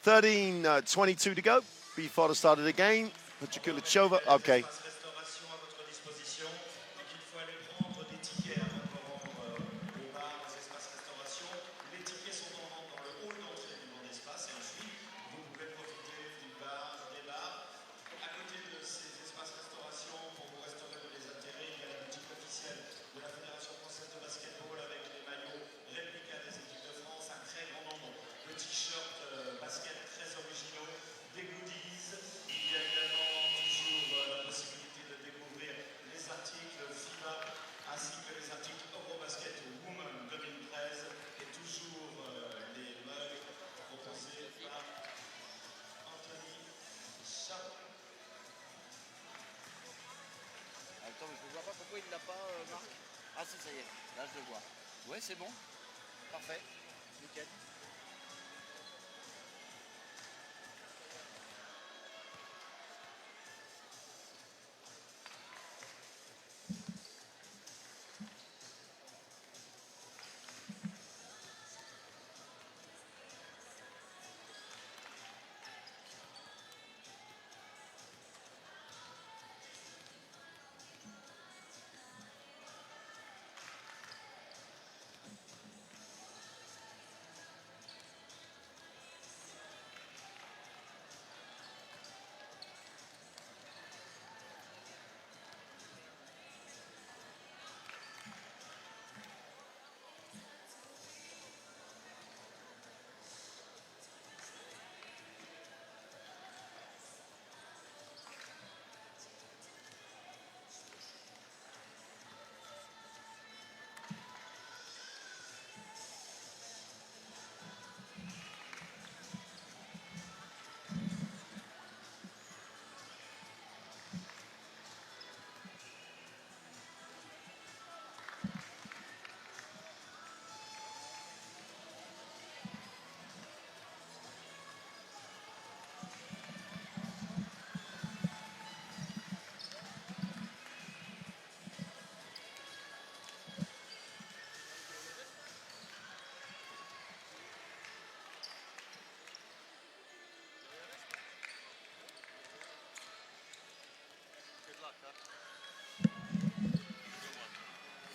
13:22 to go before the start of the game. Petra, Chova, okay. Attends, mais je ne vois pas pourquoi il ne l'a pas, Marc. Ah si, ça y est, là je le vois. Ouais, c'est bon. Parfait. Nickel.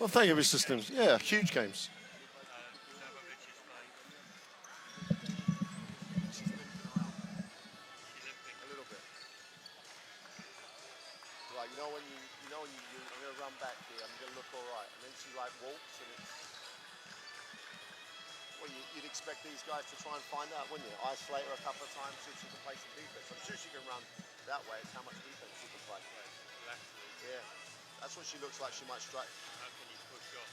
Well, thank you, Mr. Stims. Yeah, huge games. Like, you know when I'm going to run back here, I'm going to look all right. And then she like walks and it's, well, you'd expect these guys to try and find out, wouldn't you? Isolate her a couple of times, see if she can play some defense. I'm sure she can run that way. It's how much defense she can play. Yeah, that's what she looks like she might strike. How can you push off?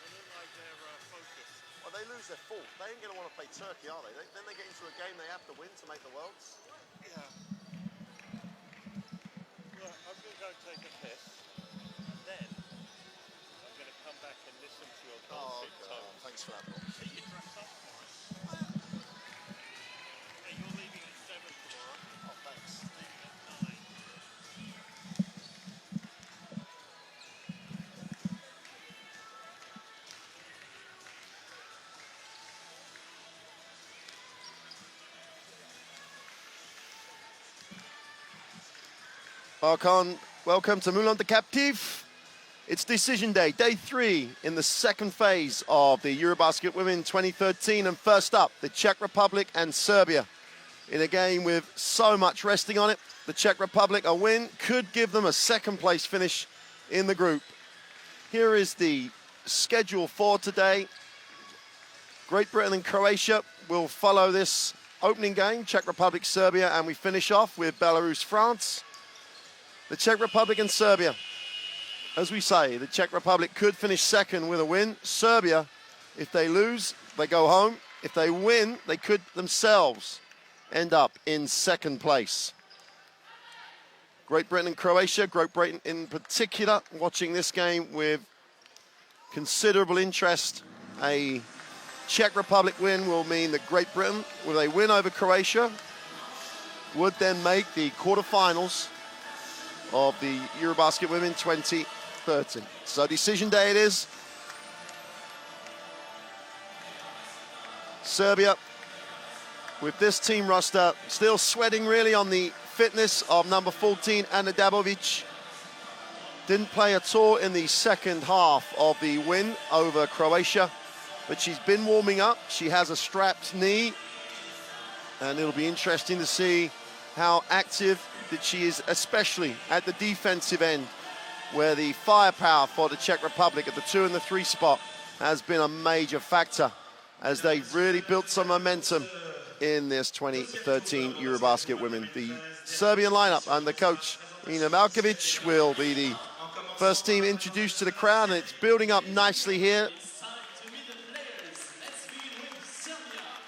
They look like they're focused. Well, they lose their full. They ain't going to want to play Turkey, are they? Then they get into a game they have to win to make the Worlds. Yeah. Well, I'm going to go take a piss, and then I'm going to come back and listen to your dulcet tones. Thanks for that, Bob. Are you dressed up tomorrow? Yeah, you're leaving at 7 tomorrow. Oh, thanks. Leaving at 9. Welcome to Moulin de Captif. It's decision day 3 in the second phase of the Eurobasket Women 2013. And first up, the Czech Republic and Serbia. In a game with so much resting on it, the Czech Republic, a win could give them a second place finish in the group. Here is the schedule for today. Great Britain and Croatia will follow this opening game, Czech Republic, Serbia, and we finish off with Belarus, France. The Czech Republic and Serbia. As we say, the Czech Republic could finish second with a win. Serbia, if they lose, they go home. If they win, they could themselves end up in second place. Great Britain and Croatia, Great Britain in particular, watching this game with considerable interest. A Czech Republic win will mean that Great Britain, with a win over Croatia, would then make the quarterfinals of the Eurobasket Women 2013. So decision day it is. Serbia, with this team roster, still sweating really on the fitness of number 14, Ana Dabovic. Didn't play at all in the second half of the win over Croatia, but she's been warming up. She has a strapped knee, and it'll be interesting to see how active that she is, especially at the defensive end, where the firepower for the Czech Republic at the 2 and the 3 spot has been a major factor as they've really built some momentum in this 2013 Eurobasket women. The Serbian lineup and the coach, Ina Malkovic, will be the first team introduced to the crowd, and it's building up nicely here.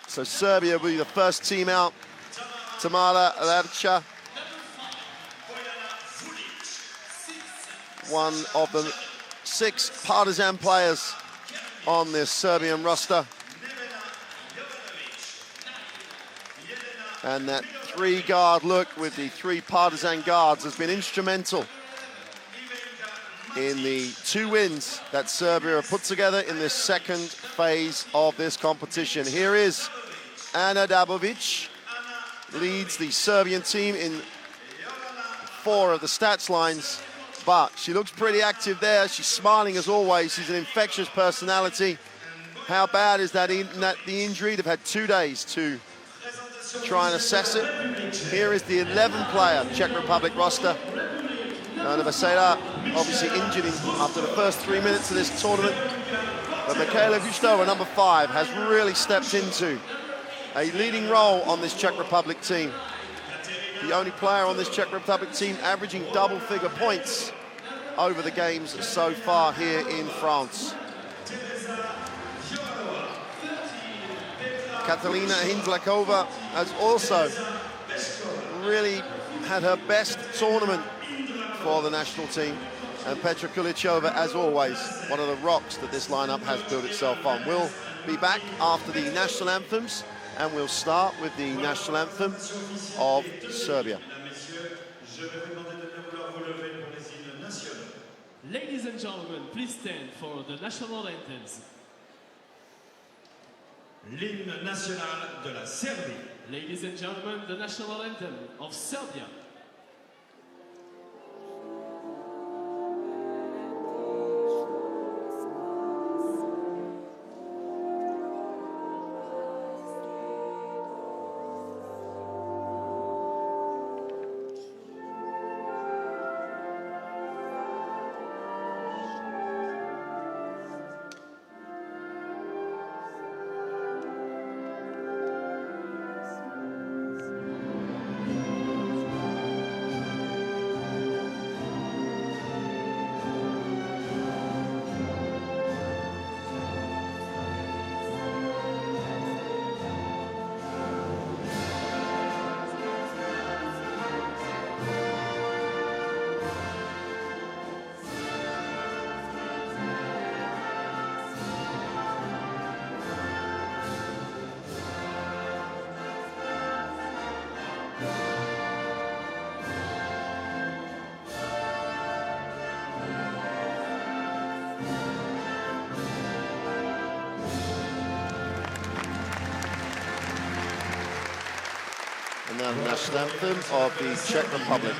So Serbia will be the first team out. Tamara Larcha, one of the 6 Partizan players on this Serbian roster. And that 3-guard look with the 3 Partizan guards has been instrumental in the 2 wins that Serbia have put together in this second phase of this competition. Here is Ana Dabovic, leads the Serbian team in 4 of the stats lines, but she looks pretty active there. She's smiling as always. She's an infectious personality. How bad is that the injury? They've had 2 days to try and assess it. Here is the 11-player Czech Republic roster. Nana Vasela, obviously injured after the first 3 minutes of this tournament. But Michaela Vuštova, number 5, has really stepped into a leading role on this Czech Republic team. The only player on this Czech Republic team averaging double-figure points over the games so far here in France. Katalina Hindlakova has also really had her best tournament for the national team. And Petra Chova, as always, one of the rocks that this lineup has built itself on. We'll be back after the national anthems, and we'll start with the national anthem of Serbia. Ladies and gentlemen, please stand for the national anthems. L'hymne national de la Serbie. Ladies and gentlemen, the national anthem of Serbia. And now the national anthem of the Czech Republic.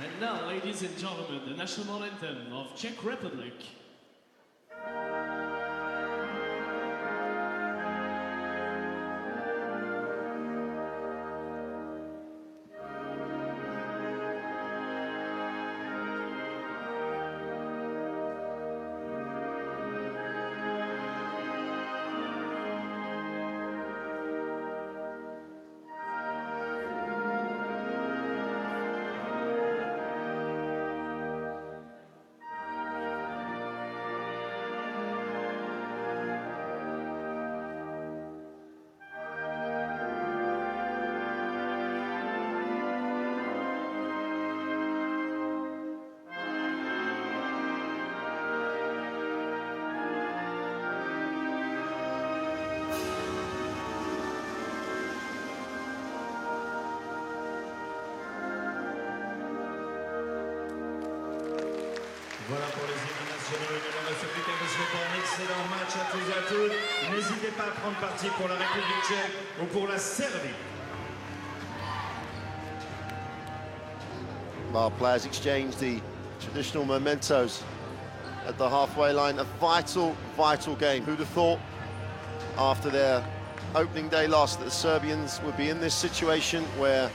And now, ladies and gentlemen, the national anthem of Czech Republic. Voilà pour les hymnes nationaux. Généreux de la République, vous souhaite un excellent match à tous et à toutes. N'hésitez pas à prendre parti pour la République tchèque ou pour la Serbie. Our players exchange the traditional mementos at the halfway line. A vital, vital game. Who'd have thought after their opening day loss that the Serbians would be in this situation where,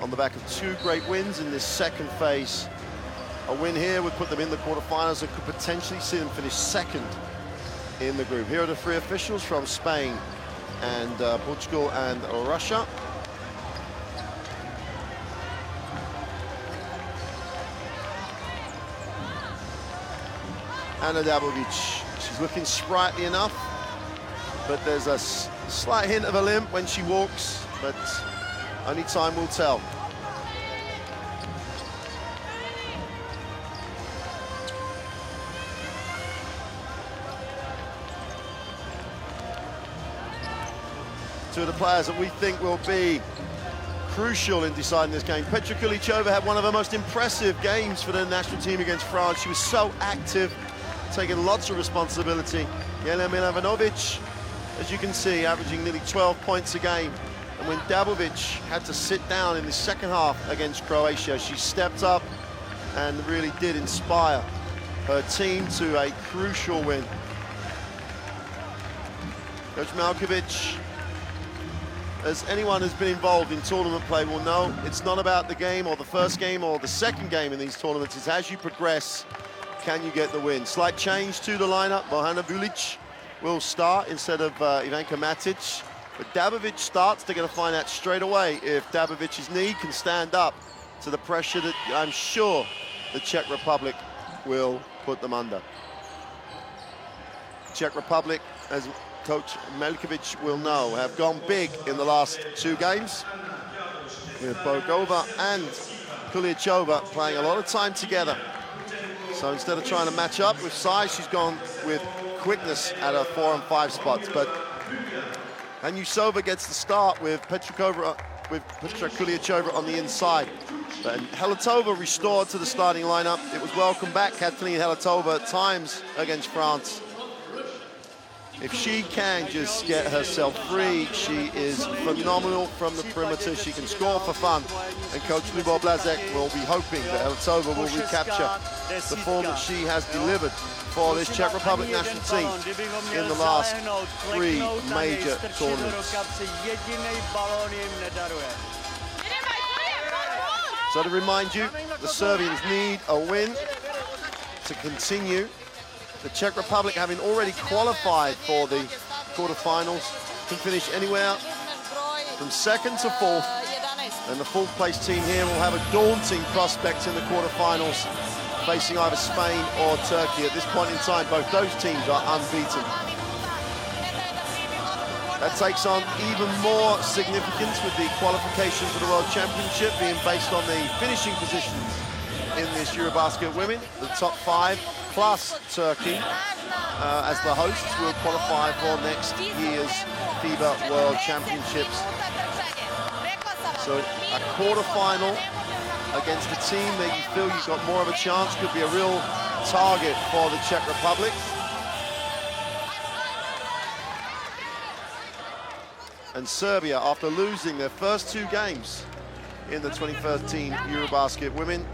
on the back of two great wins in this second phase, a win here would put them in the quarterfinals and could potentially see them finish second in the group. Here are the three officials from Spain and Portugal and Russia. Anna Dabovic, she's looking sprightly enough, but there's a slight hint of a limp when she walks, but only time will tell. Two of the players that we think will be crucial in deciding this game. Petra Chova had one of her most impressive games for the national team against France. She was so active, taking lots of responsibility. Jelena Milovanovic, as you can see, averaging nearly 12 points a game. And when Dabovic had to sit down in the second half against Croatia, she stepped up and really did inspire her team to a crucial win. Coach Malkovic, as anyone who's been involved in tournament play will know, it's not about the game or the first game or the second game in these tournaments. It's as you progress, can you get the win? Slight change to the lineup. Bojana Vulic will start instead of Ivanka Matic. But Dabovic starts. They're going to find out straight away if Dabovic's knee can stand up to the pressure that I'm sure the Czech Republic will put them under. Czech Republic, as Coach Melkovic will know, have gone big in the last two games, with Bogova and Kuliachova playing a lot of time together. So instead of trying to match up with size, she's gone with quickness at her 4 and 5 spots. But Chova gets the start with Petra Kuliachova on the inside. But Helatova restored to the starting lineup. It was welcome back, Katalin Helatova, at times against France. If she can just get herself free, she is phenomenal from the perimeter. She can score for fun. And Coach Lubor Blazek will be hoping that Helatova will recapture the form that she has delivered for this Czech Republic national team in the last three major tournaments. So to remind you, the Serbians need a win to continue. The Czech Republic, having already qualified for the quarterfinals, can finish anywhere from second to fourth. And the fourth place team here will have a daunting prospect in the quarterfinals, facing either Spain or Turkey. At this point in time, both those teams are unbeaten. That takes on even more significance with the qualification for the World Championship being based on the finishing positions in this Eurobasket women. The top 5 plus Turkey as the hosts will qualify for next year's FIBA World Championships. So a quarter-final against a team that you feel you've got more of a chance could be a real target for the Czech Republic. And Serbia, after losing their first 2 games in the 2013 Eurobasket women,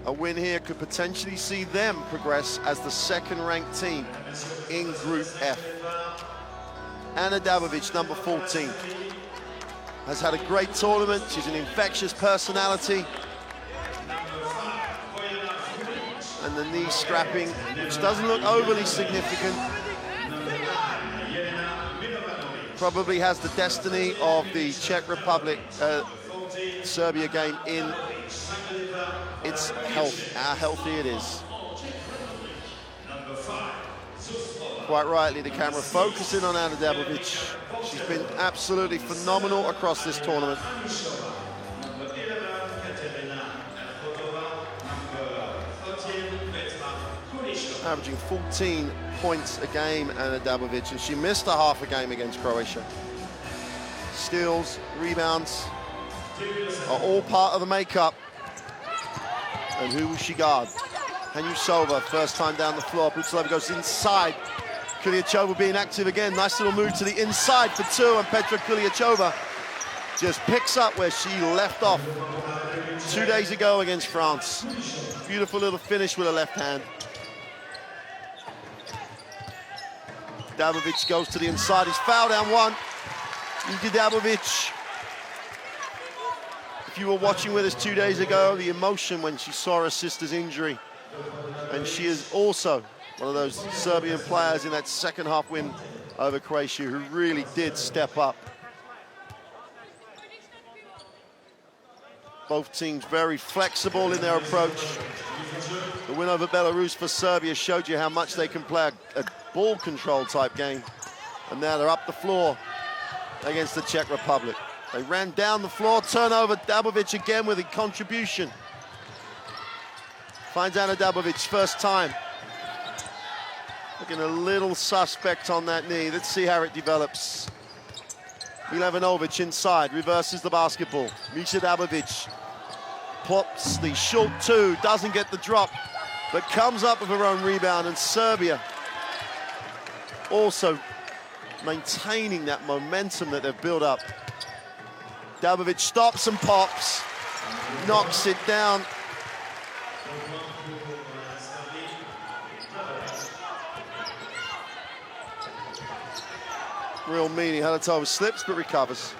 a win here could potentially see them progress as the second-ranked team in Group F. Anna Dabovic, number 14, has had a great tournament. She's an infectious personality. And the knee strapping, which doesn't look overly significant, probably has the destiny of the Czech Republic Serbia game in its health, how healthy it is. Quite rightly, the camera focusing on Anna Dabovic. She's been absolutely phenomenal across this tournament. Averaging 14 points a game, Anna Dabovic, and she missed a half a game against Croatia. Steals, rebounds are all part of the makeup. And who will she guard? Chova, first time down the floor. Chova goes inside. Chova being active again. Nice little move to the inside for two, and Petra Chova just picks up where she left off 2 days ago against France. Beautiful little finish with her left hand. Dabovic goes to the inside. He's fouled down one. Dabovic. If you were watching with us 2 days ago, the emotion when she saw her sister's injury. And she is also one of those Serbian players in that second half win over Croatia who really did step up. Both teams very flexible in their approach. The win over Belarus for Serbia showed you how much they can play a ball control type game. And now they're up the floor against the Czech Republic. They ran down the floor, turnover, Dabovic again with a contribution. Finds Ana Dabovic first time. Looking a little suspect on that knee. Let's see how it develops. Milevanovic inside, reverses the basketball. Misha Dabovic pops the short two, doesn't get the drop, but comes up with her own rebound, and Serbia also maintaining that momentum that they've built up. Dabovic stops and pops, knocks it down. Real meaning. Halatova slips but recovers.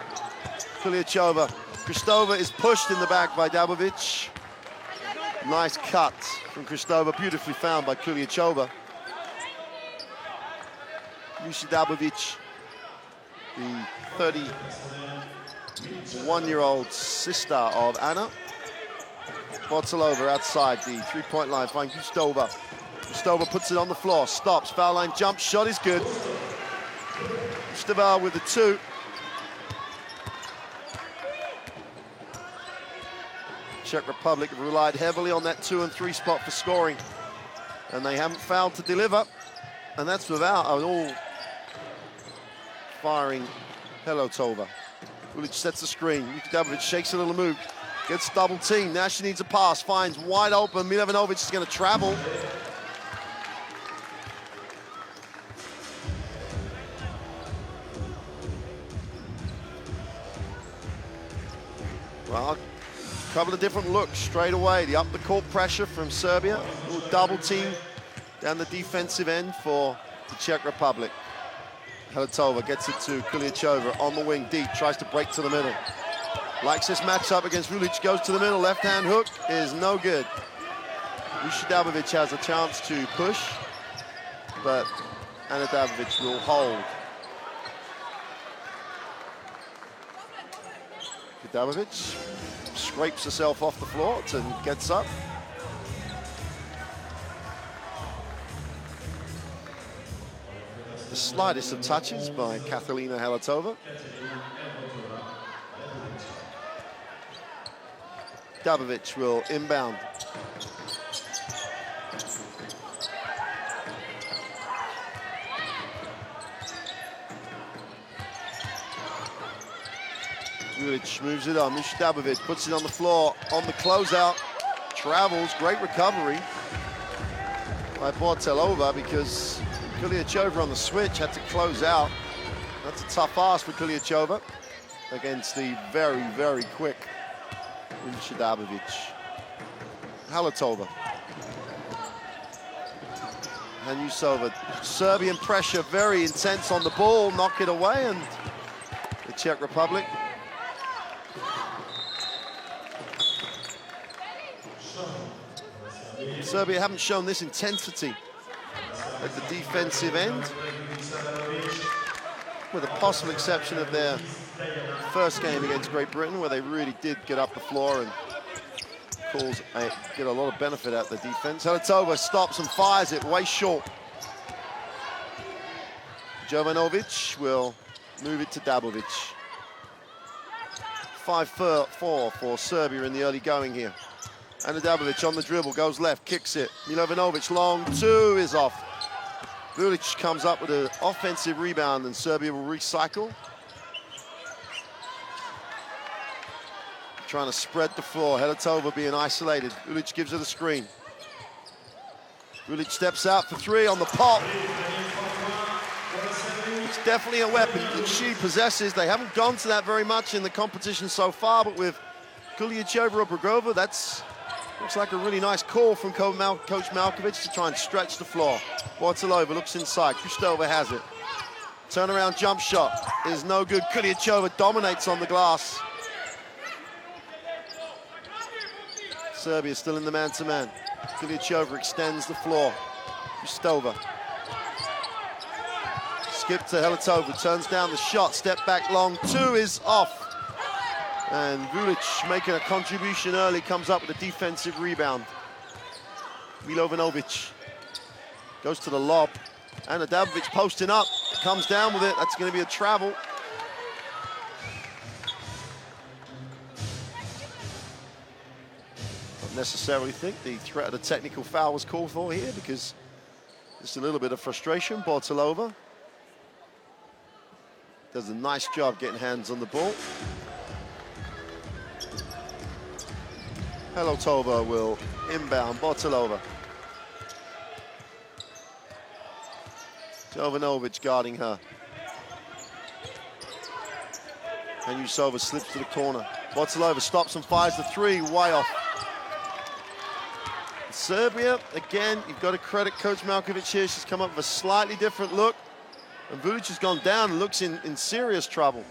Chova. Kristova is pushed in the back by Dabovic. Nice cut from Kristova, beautifully found by Chova. Misha Dabovic, the 31-year-old sister of Anna. Botzalova outside the three-point line, finds Kristova. Kristova puts it on the floor, stops, foul line jump shot is good. Kristova with the two. Czech Republic have relied heavily on that 2 and 3 spot for scoring, and they haven't failed to deliver, and that's without an all-firing Halatova. Ulic sets the screen. Dabovic shakes a little move, gets double teamed. Now she needs a pass, finds wide open. Milevanovic is going to travel. Well, a couple of different looks straight away. The up the court pressure from Serbia. A little double team down the defensive end for the Czech Republic. Halatova gets it to Chova on the wing deep, tries to break to the middle. Likes this matchup against Ulic, goes to the middle, left hand hook is no good. Misha Dabovic has a chance to push, but Ana Dabovic will hold. Dabovic scrapes herself off the floor and gets up. The slightest of touches by Katalina Halatova. Dabovic will inbound. Ulic moves it on. Misha Dabovic puts it on the floor on the closeout. Travels, great recovery by Botzalova because Chova on the switch had to close out. That's a tough ask for Chova against the very, very quick Misha Dabovic. Halatova. Chova. Serbian pressure, very intense on the ball, knock it away, and the Czech Republic Serbia haven't shown this intensity at the defensive end, with a possible exception of their first game against Great Britain, where they really did get up the floor and get a lot of benefit out of the defense. Halatova stops and fires it way short. Jovanovic will move it to Dabovic. 5-4 for Serbia in the early going here. Ana Dabovic on the dribble, goes left, kicks it. Milevanovic long two is off. Ulic comes up with an offensive rebound and Serbia will recycle. Trying to spread the floor, Halatova being isolated. Ulic gives her the screen. Vulic steps out for three on the pop. It's definitely a weapon that she possesses. They haven't gone to that very much in the competition so far, but with Cooley, Chova, or Brugova, that's looks like a really nice call from Coach Malkovich to try and stretch the floor. Bortolova looks inside. Kristova has it. Turnaround jump shot is no good. Cooley, Chova dominates on the glass. Serbia still in the man-to-man. Cooley, Chova extends the floor. Kristova. Skip to Helatova, turns down the shot, step back long, two is off. And Vulic making a contribution early, comes up with a defensive rebound. Milovanovic goes to the lob, and Dabovic posting up, comes down with it, that's gonna be a travel. Don't necessarily think the threat of the technical foul was called for here, because just a little bit of frustration. Bortolova does a nice job getting hands on the ball. Helatova will inbound. Bortolova. Jovanovic guarding her. And Yusova slips to the corner. Bortolova stops and fires the three, way off. Serbia, again, you've got to credit Coach Malkovich here. She's come up with a slightly different look. And Vulic has gone down and looks in serious trouble.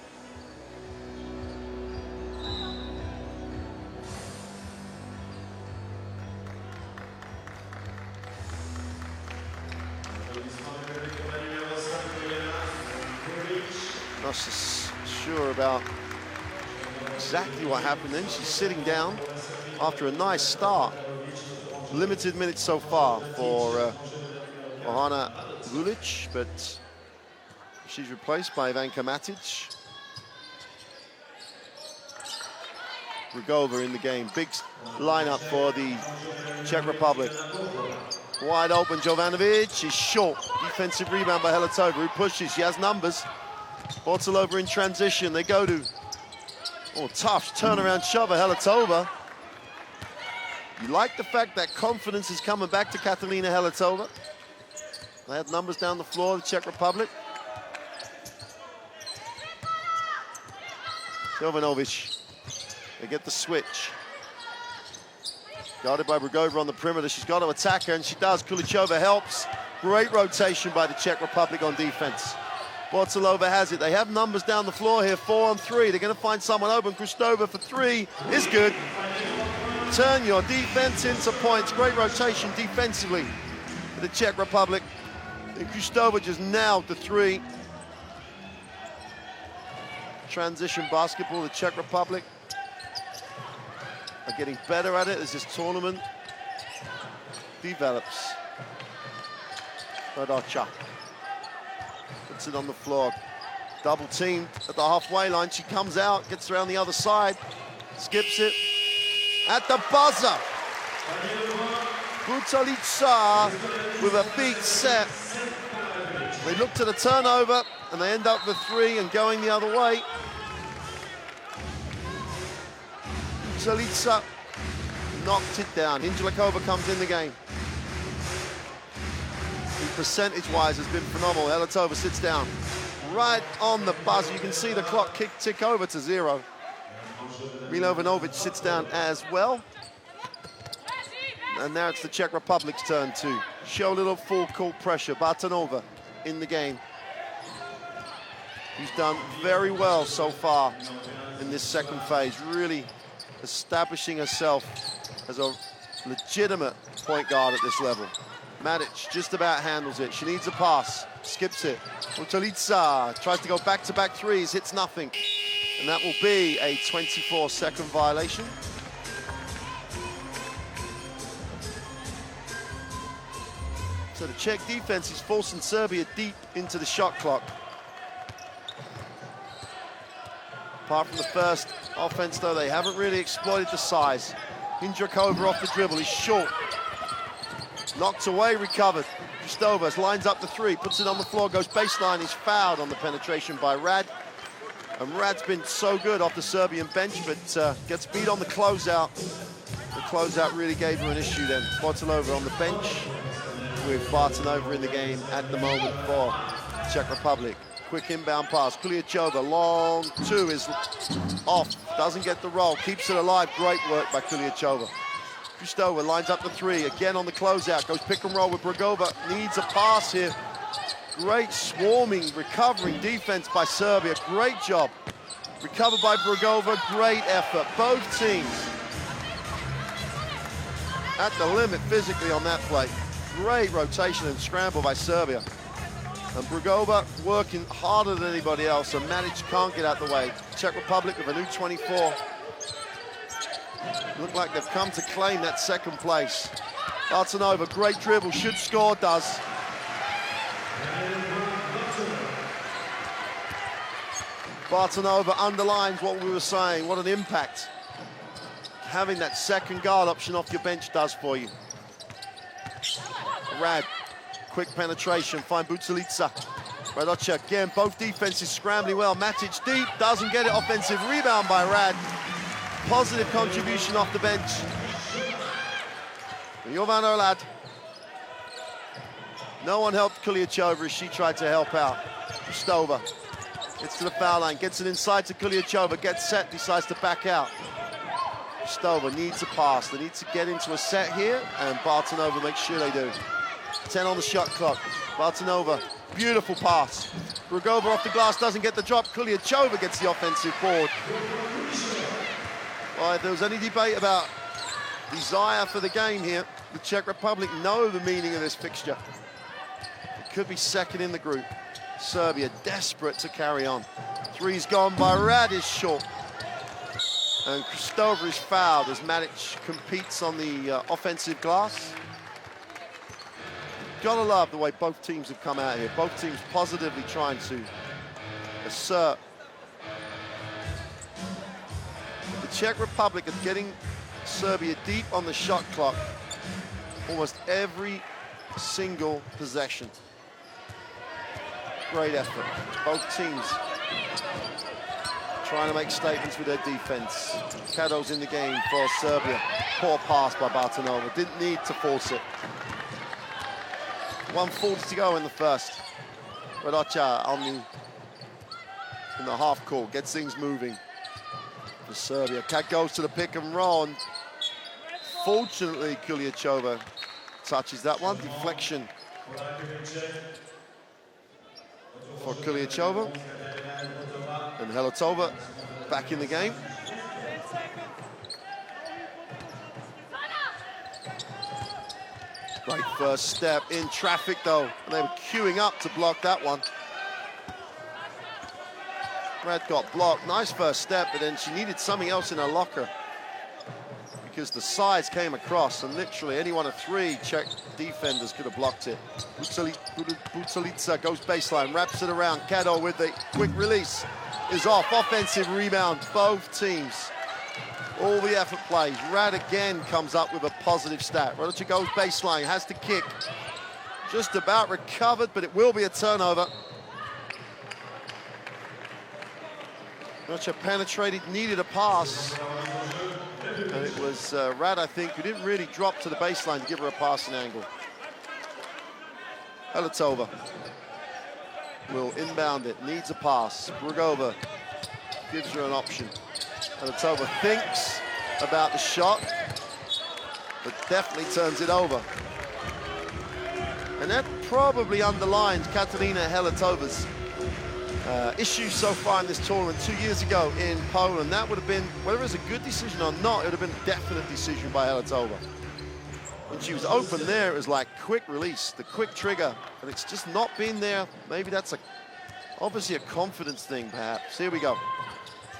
Not so sure about exactly what happened then. She's sitting down after a nice start. Limited minutes so far for Ohana Vulic, but she's replaced by Ivanka Matic. Brugova in the game. Big lineup for the Czech Republic. Wide open, Jovanovic is short. Defensive rebound by Helatova, who pushes. She has numbers. Bortolova in transition. They go to, tough turnaround shove of Helatova. You like the fact that confidence is coming back to Katalina Helatova. They had numbers down the floor, the Czech Republic. Jovanovic, they get the switch. Guarded by Brugova on the perimeter. She's got to attack her, and she does. Kulichova helps. Great rotation by the Czech Republic on defense. Bortolova has it. They have numbers down the floor here, 4 on 3. They're going to find someone open. Kristova for 3 is good. Turn your defense into points. Great rotation defensively for the Czech Republic. And Kristova just nailed the 3. Transition basketball, the Czech Republic are getting better at it as this tournament develops. Radocha puts it on the floor. Double teamed at the halfway line. She comes out, gets around the other side, skips it. At the buzzer, Butalica with a beat set. They look to the turnover and they end up with 3 and going the other way. Butalica knocked it down. Hinjlikova comes in the game. Percentage-wise has been phenomenal. Helatova sits down right on the buzzer. You can see the clock tick over to 0. Milovanovic sits down as well. And now it's the Czech Republic's turn to show a little full court pressure. Bartanova in the game. He's done very well so far in this second phase, really establishing herself as a legitimate point guard at this level. Matic just about handles it. She needs a pass, skips it. Butalica tries to go back-to-back threes, hits nothing. And that will be a 24-second violation. So the Czech defense is forcing Serbia deep into the shot clock. Apart from the first offense, though, they haven't really exploited the size. Hinjlikova off the dribble, he's short. Knocked away, recovered. Kristova lines up the 3, puts it on the floor, goes baseline, he's fouled on the penetration by Rad. And Rad's been so good off the Serbian bench, but gets beat on the closeout. The closeout really gave her an issue then. Bortolova on the bench. with Bartonova in the game at the moment for Czech Republic. Quick inbound pass, Chova, long two is off, doesn't get the roll, keeps it alive. Great work by Chova. Kristova lines up the three, again on the closeout, goes pick and roll with Brugova, needs a pass here. Great swarming, recovering defense by Serbia, great job. Recovered by Brugova, great effort. Both teams at the limit physically on that play. Great rotation and scramble by Serbia. And Brugova working harder than anybody else, and Matic can't get out the way. Czech Republic with a new 24. Look like they've come to claim that second place. Bartonova, great dribble, should score, does. Bartonova underlines what we were saying, what an impact having that second guard option off your bench does for you. Rad, quick penetration, find Bucelica. Radocha again, both defenses scrambling well. Matic deep, doesn't get it, offensive rebound by Rad. Positive contribution off the bench. Jovan Olad. No one helped Chova as she tried to help out. Kristova gets to the foul line, gets it inside to Chova, gets set, decides to back out. Kristova needs a pass. They need to get into a set here, and Bartonova makes sure they do. 10 on the shot clock. Bartonova, beautiful pass. Brugova off the glass, doesn't get the drop. Chova gets the offensive board. Well, if there was any debate about desire for the game here, the Czech Republic know the meaning of this fixture. It could be second in the group. Serbia desperate to carry on. Three's gone by Rad, is short. And Kristova is fouled as Matic competes on the offensive glass. Gotta love the way both teams have come out here. Both teams positively trying to assert. The Czech Republic are getting Serbia deep on the shot clock almost every single possession. Great effort. Both teams trying to make statements with their defense. Kado's in the game for Serbia. Poor pass by Bartonova. Didn't need to force it. 1:40 to go in the first. Radocha in the half court, gets things moving for Serbia. Kat goes to the pick and roll, and fortunately Chova touches that one. Deflection for Chova. And Helotova back in the game. Great first step in traffic though, and they were queuing up to block that one. Rad got blocked, nice first step, but then she needed something else in her locker because the sides came across, and literally any one of three Czech defenders could have blocked it. Bucelica goes baseline, wraps it around. Kado with the quick release is off. Offensive rebound, both teams. All the effort plays. Rad again comes up with a positive stat. Radocha goes baseline, has to kick. Just about recovered, but it will be a turnover. Radocha penetrated, needed a pass. And it was Rad, I think, who didn't really drop to the baseline to give her a passing angle. Helotova will inbound it, needs a pass. Brugova gives her an option. Helotova thinks about the shot, but definitely turns it over. And that probably underlines Katarina Helotova's issues so far in this tournament. 2 years ago in Poland, that would have been, whether it was a good decision or not, it would have been a definite decision by Helotova. When she was open there, it was like quick release, the quick trigger, and it's just not been there. Maybe that's obviously a confidence thing, perhaps. Here we go.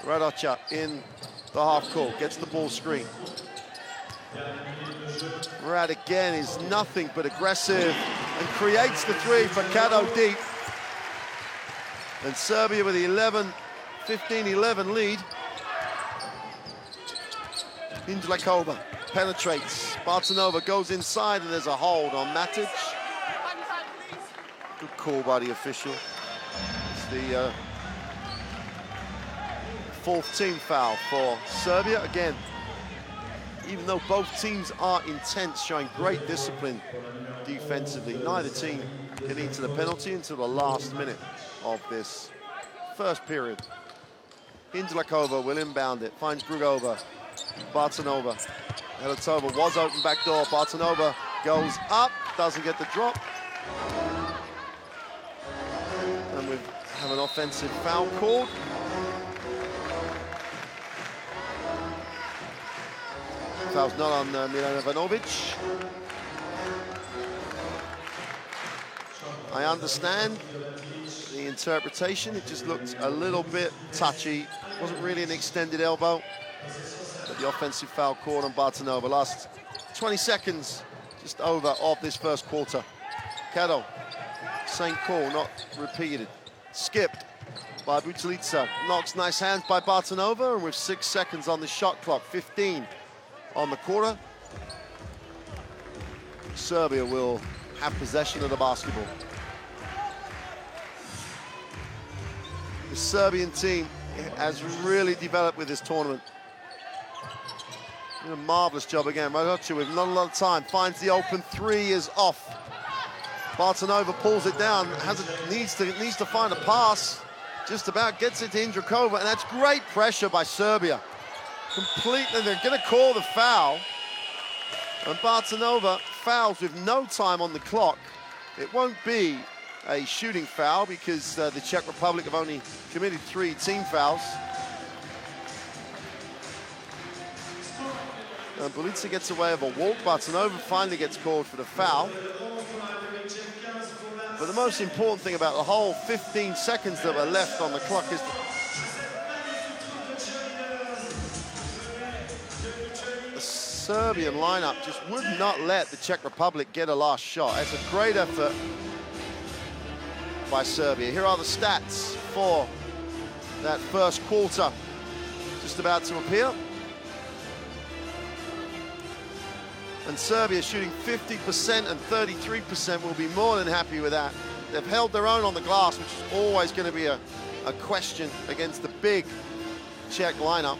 Radocha in the half court, gets the ball screen. Rad again is nothing but aggressive and creates the three for Kado deep. And Serbia with the 15-11 lead. Indlakova penetrates. Bartonova goes inside, and there's a hold on Matic. Good call by the official. It's the fourth team foul for Serbia. Again, even though both teams are intense, showing great discipline defensively, neither team getting into the penalty until the last minute of this first period. Hindlakova will inbound it, finds Grugova. Bartonova. Helatova was open back door. Bartonova goes up, doesn't get the drop. And we have an offensive foul called. Foul's not on Milana Ivanovic. I understand the interpretation. It just looked a little bit touchy. Wasn't really an extended elbow. But the offensive foul called on Bartonova. Last 20 seconds, just over of this first quarter. Caddo, same call, not repeated. Skipped by Butalica. Knocks nice hands by Bartonova, and with 6 seconds on the shot clock, 15 on the quarter, Serbia will have possession of the basketball. The Serbian team has really developed with this tournament. Did a marvelous job again. Radocha with not a lot of time, finds the open three, is off. Bartonova pulls it down, needs to find a pass, just about gets it to Hindlakova, and that's great pressure by Serbia. Completely, they're going to call the foul, and Bartonova fouls with no time on the clock. It won't be a shooting foul because the Czech Republic have only committed 3 team fouls. Belica gets away with a walk. Bartonova finally gets called for the foul. But the most important thing about the whole 15 seconds that were left on the clock is the Serbian lineup just would not let the Czech Republic get a last shot. It's a great effort by Serbia. Here are the stats for that first quarter, just about to appear. And Serbia shooting 50% and 33% will be more than happy with that. They've held their own on the glass, which is always going to be a question against the big Czech lineup.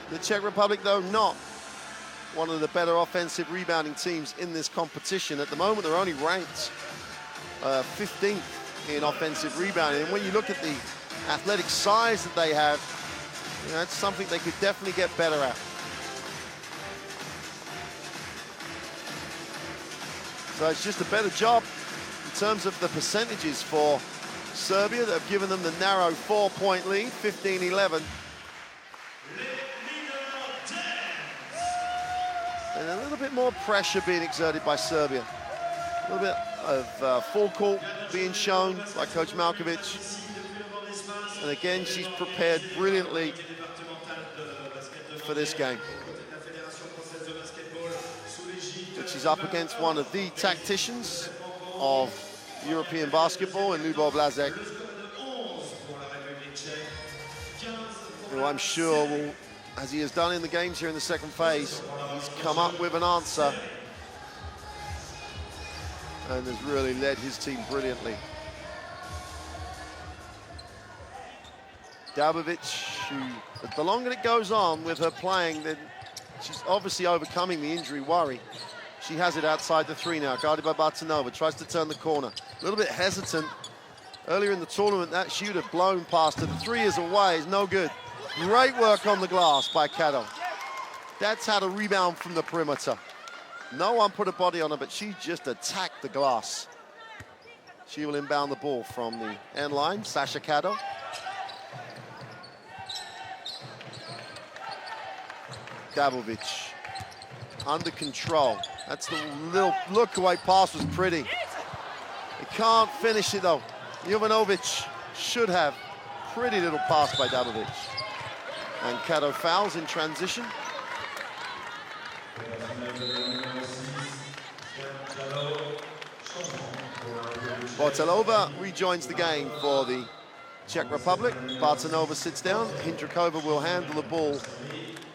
The Czech Republic, though, not one of the better offensive rebounding teams in this competition. At the moment, they're only ranked 15th in offensive rebounding. And when you look at the athletic size that they have, you know, it's something they could definitely get better at. So it's just a better job in terms of the percentages for Serbia that have given them the narrow 4-point lead, 15-11. And a little bit more pressure being exerted by Serbia. A little bit of full court being shown by Coach Malkovic. And again, she's prepared brilliantly for this game. But she's up against one of the tacticians of European basketball in Lubo Blazek, who I'm sure will, as he has done in the games here in the second phase, he's come up with an answer and has really led his team brilliantly. Dabovic, who, the longer it goes on with her playing, then she's obviously overcoming the injury worry. She has it outside the three now, guarded by Bartonova, tries to turn the corner. A little bit hesitant. Earlier in the tournament, that she would have blown past her. The 3 is away, is no good. Great work on the glass by Caddo. That's how to rebound from the perimeter. No one put a body on her, but she just attacked the glass. She will inbound the ball from the end line, Sasha Caddo. Dabovic, under control. That's the little look-away pass, was pretty. He can't finish it though. Jovanovic should have. Pretty little pass by Dabovic. And Caddo fouls in transition. Bortelova rejoins the game for the Czech Republic. Bartonova sits down. Hindlakova will handle the ball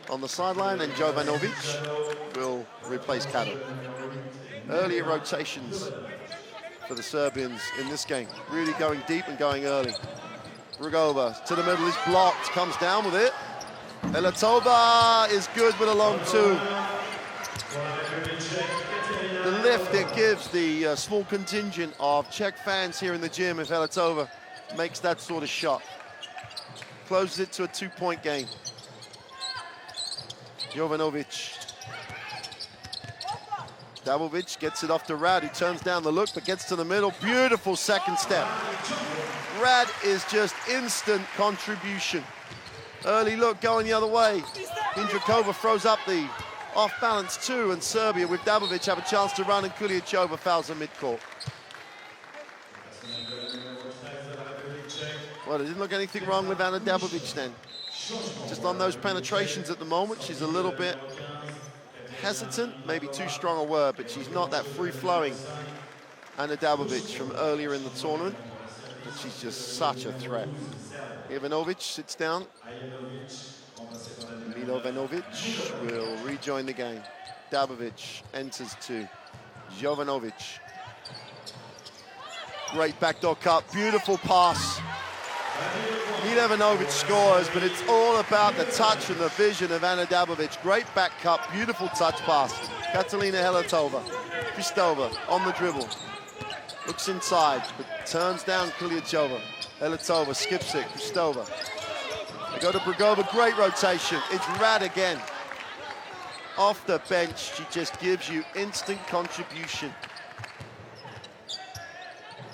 on the sideline, and Jovanovic will replace Caddo. Earlier rotations for the Serbians in this game. Really going deep and going early. Brugova to the middle, is blocked, comes down with it. Heletova is good with a long two. The lift it gives the small contingent of Czech fans here in the gym if Heletova makes that sort of shot. Closes it to a 2-point game. Jovanovic. Dabovic gets it off to Rad, who turns down the look but gets to the middle. Beautiful second step. Rad is just instant contribution. Early look going the other way. Indrakova throws up the off-balance two, and Serbia with Dabovic have a chance to run, and Cooley and Chova fouls in mid-court. Well, there didn't look anything wrong with Anna Dabovic then. Just on those penetrations at the moment, she's a little bit hesitant, maybe too strong a word, but she's not that free-flowing Anna Dabovic from earlier in the tournament. But she's just such a threat. Ivanovic sits down. Milovanovic will rejoin the game. Dabovic enters to Jovanovic. Great backdoor cut, beautiful pass. Milovanovic scores, but it's all about the touch and the vision of Anna Dabovic. Great back cut, beautiful touch pass. Katalina Heletova. Kristova on the dribble. Looks inside, but turns down Kuliachova. Heletova skips it, Kristova. They go to Brugova, great rotation. It's Rad again. Off the bench, she just gives you instant contribution.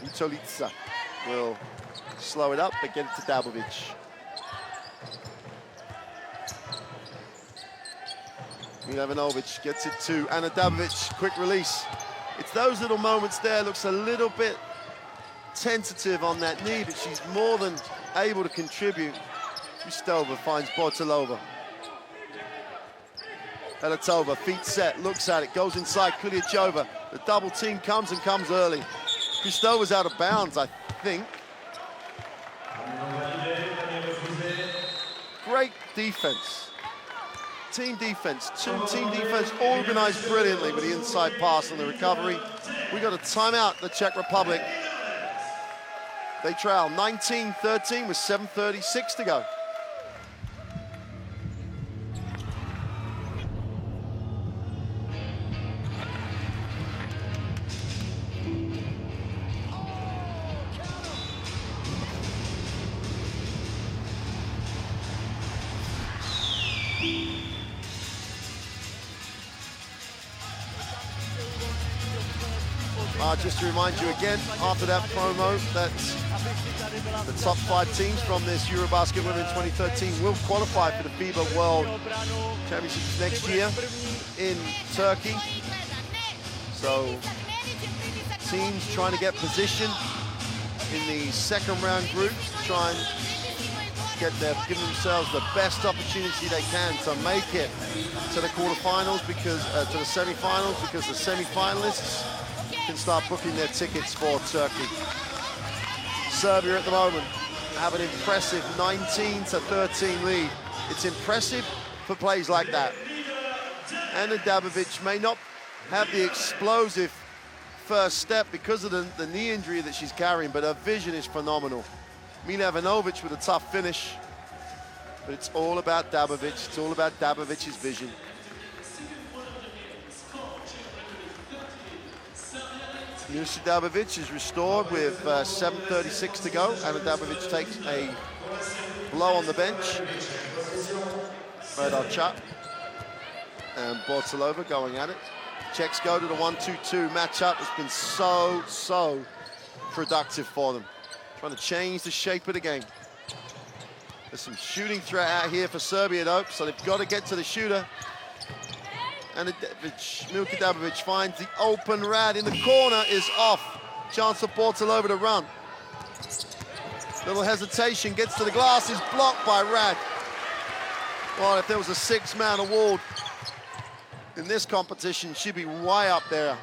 Utolica will slow it up, but get it to Dabovic. Milovanovic gets it to Anna Dabovic, quick release. It's those little moments there, looks a little bit tentative on that knee, but she's more than able to contribute. Kristova finds Bortalova. Heletova, feet set, looks at it, goes inside, Kuliachova. The double team comes and comes early. Kristova's out of bounds, I think. Great defense. Team defense, team defense organized brilliantly with the inside pass and the recovery. We got a timeout, the Czech Republic. They trail 19-13 with 7:36 to go. Just to remind you again, after that promo, that the top 5 teams from this Eurobasket Women 2013 will qualify for the FIBA World Championships next year in Turkey. So teams trying to get position in the second round groups to try and give themselves the best opportunity they can to make it to the quarterfinals, because to the semi-finals, because the semi-finalists can start booking their tickets for Turkey. Serbia at the moment have an impressive 19-13 lead. It's impressive for plays like that. Anna Dabovic may not have the explosive first step because of the knee injury that she's carrying, but her vision is phenomenal. Milovanovic with a tough finish, but it's all about Dabovic. It's all about Dabovic's vision. Nusa Dabovic is restored with 7:36 to go. Anna Dabovic takes a blow on the bench. Radar Chap and Bortalova going at it. Czechs go to the 1-2-2 matchup. It's been so productive for them. Trying to change the shape of the game. There's some shooting threat out here for Serbia though, so they've got to get to the shooter. And Milka Dabovic finds the open Rad in the corner, is off. Chance for Bortalova to run. Little hesitation, gets to the glass, is blocked by Rad. Well, if there was a 6-man award in this competition, she'd be way up there.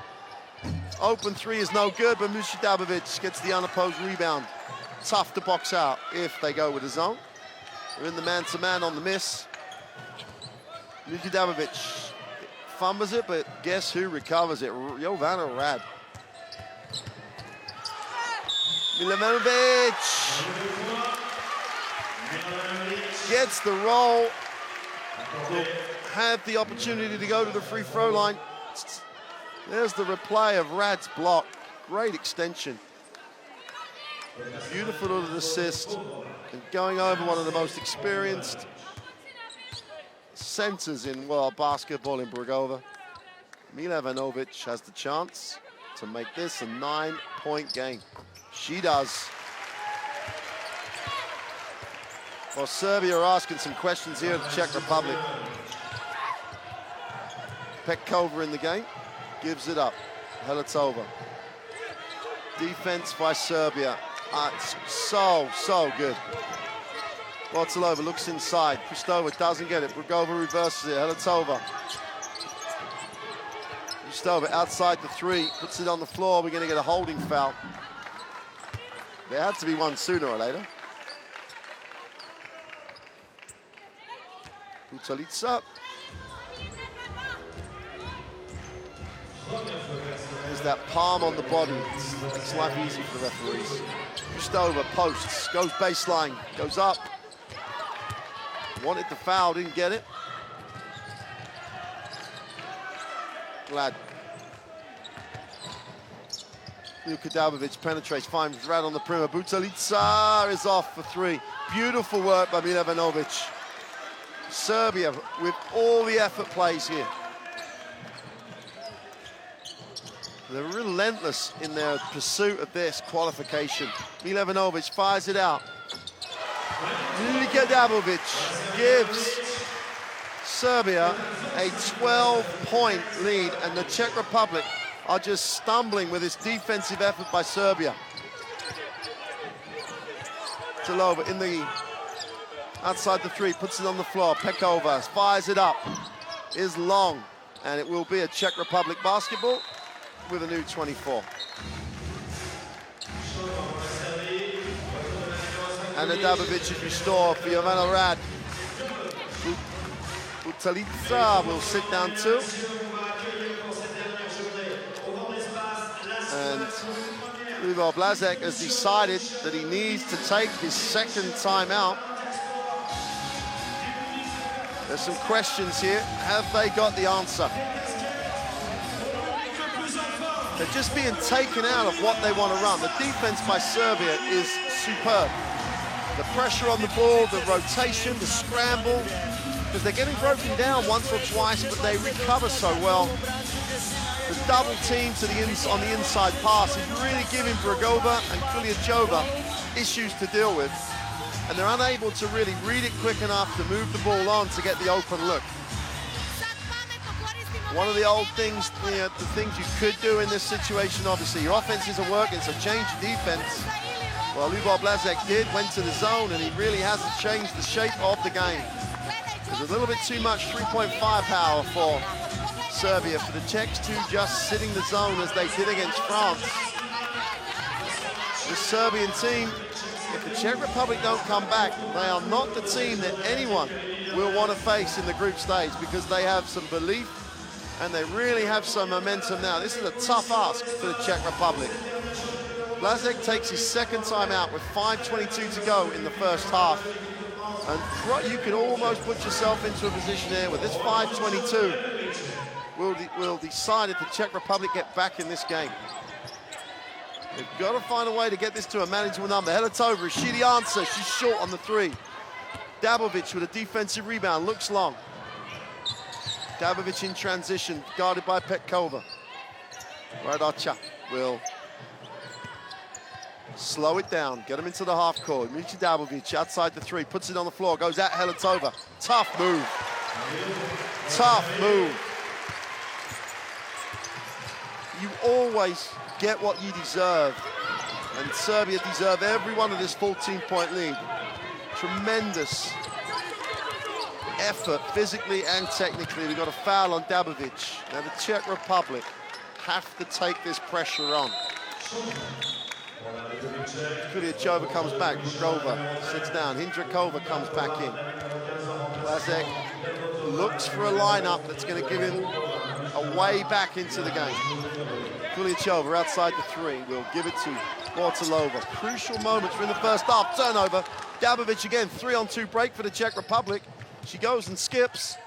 Open three is no good, but Milka Dabovic gets the unopposed rebound. Tough to box out if they go with a zone. They're in the man-to-man on the miss. Milka Dabovic fumbles it, but guess who recovers it? Jovana Rad. Milanovic gets the roll. Will have the opportunity to go to the free throw line. There's the replay of Rad's block. Great extension. Beautiful little assist. And going over one of the most experienced centers in world basketball in Brugova. Milanovic has the chance to make this a 9-point game. She does. Well, Serbia are asking some questions here of the Czech Republic. Petkova in the game, gives it up. Heletova. Defense by Serbia. It's so good. Botzalova looks inside. Kristova doesn't get it. Brugova reverses it. Heletova. Kristova outside the three, puts it on the floor. We're going to get a holding foul. There had to be one sooner or later. Butalica. There's that palm on the body. It makes life easy for the referees. Kristova posts, goes baseline, goes up. Wanted the foul, didn't get it. Glad. Luka Dabovic penetrates, finds Rad on the perimeter. Butalica is off for three. Beautiful work by Milanovic. Serbia with all the effort plays here. They're relentless in their pursuit of this qualification. Milanovic fires it out. Luka Dabovic gives Serbia a 12-point lead, and the Czech Republic are just stumbling with this defensive effort by Serbia. Talova in the outside the three, puts it on the floor. Petkova fires it up, is long, and it will be a Czech Republic basketball with a new 24. And the Dabovic is restored for Jovana Rad. Butalica will sit down too. And Uvo Blazek has decided that he needs to take his second timeout. There's some questions here. Have they got the answer? They're just being taken out of what they want to run. The defense by Serbia is superb. The pressure on the ball, the rotation, the scramble, because they're getting broken down once or twice, but they recover so well. The double team to on the inside pass is really giving Brugova and Chova issues to deal with, and they're unable to really read it quick enough to move the ball on to get the open look. One of the old things, the things you could do in this situation, obviously, your offense isn't working, so change your defense. Well, Lubor Blazek went to the zone, and he really hasn't changed the shape of the game. There's a little bit too much three-point firepower for Serbia, for the Czechs to just sitting the zone as they did against France. The Serbian team, if the Czech Republic don't come back, they are not the team that anyone will want to face in the group stage, because they have some belief and they really have some momentum now. This is a tough ask for the Czech Republic. Blazek takes his second time out with 5:22 to go in the first half. And you can almost put yourself into a position here with this 5:22 will decide if the Czech Republic get back in this game. They've got to find a way to get this to a manageable number. Heletova, is she the answer? She's short on the three. Dabovic with a defensive rebound, looks long. Dabovic in transition, guarded by Petkova. Radocha will slow it down, get him into the half court. Michi Dabovic outside the three, puts it on the floor, goes at Heletova. Tough move. Tough move. You always get what you deserve. And Serbia deserve every one of this 14-point lead. Tremendous effort, physically and technically. We've got a foul on Dabovic. Now the Czech Republic have to take this pressure on. Chova comes back, Brugova sits down, Hindrakova comes back in. Blazek looks for a lineup that's going to give him away back into the game. Cooley and Chova outside the three. We'll give it to Barcelova. Crucial moments in the first half. Turnover. Dabovic again, 3-on-2 break for the Czech Republic. She goes and skips.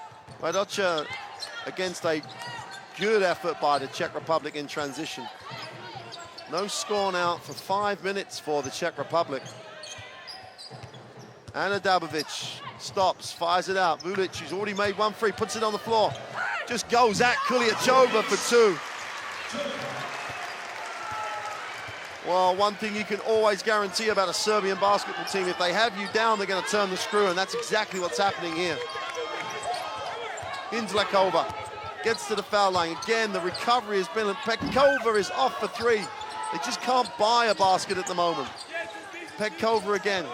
Petra against a good effort by the Czech Republic in transition. No score now for 5 minutes for the Czech Republic. Anna Dabovic stops, fires it out. Vulic, who's already made one free, puts it on the floor. Just goes at Cooley and Chova for two. Well, one thing you can always guarantee about a Serbian basketball team, if they have you down, they're going to turn the screw, and that's exactly what's happening here. Indlakova gets to the foul line. Again, the recovery has been, Petkova is off for three. They just can't buy a basket at the moment. Petkova again.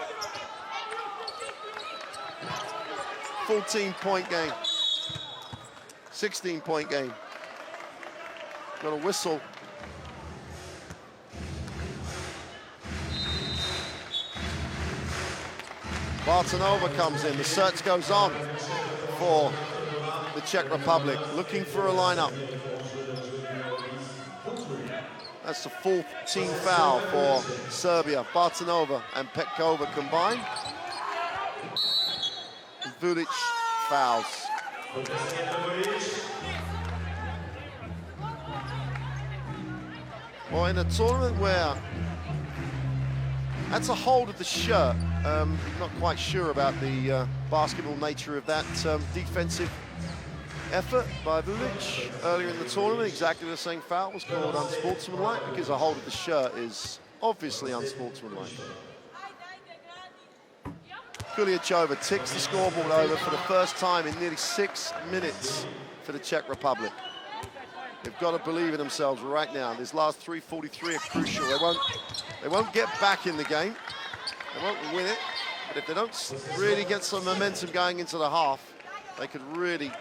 14-point game. 16-point game. Got a whistle. Bartonova comes in. The search goes on for the Czech Republic, looking for a lineup. That's the fourth team foul for Serbia. Bartonova and Petkova combined. Vulic fouls. Well, in a tournament where that's a hold of the shirt, not quite sure about the basketball nature of that defensive effort by Vulic earlier in the tournament. Exactly the same foul was called unsportsmanlike because a hold of the shirt is obviously unsportsmanlike. Cooley and Chova ticks the scoreboard over for the first time in nearly 6 minutes for the Czech Republic. They've got to believe in themselves right now. These last 3:43 are crucial. They won't get back in the game. They won't win it. But if they don't really get some momentum going into the half, they could really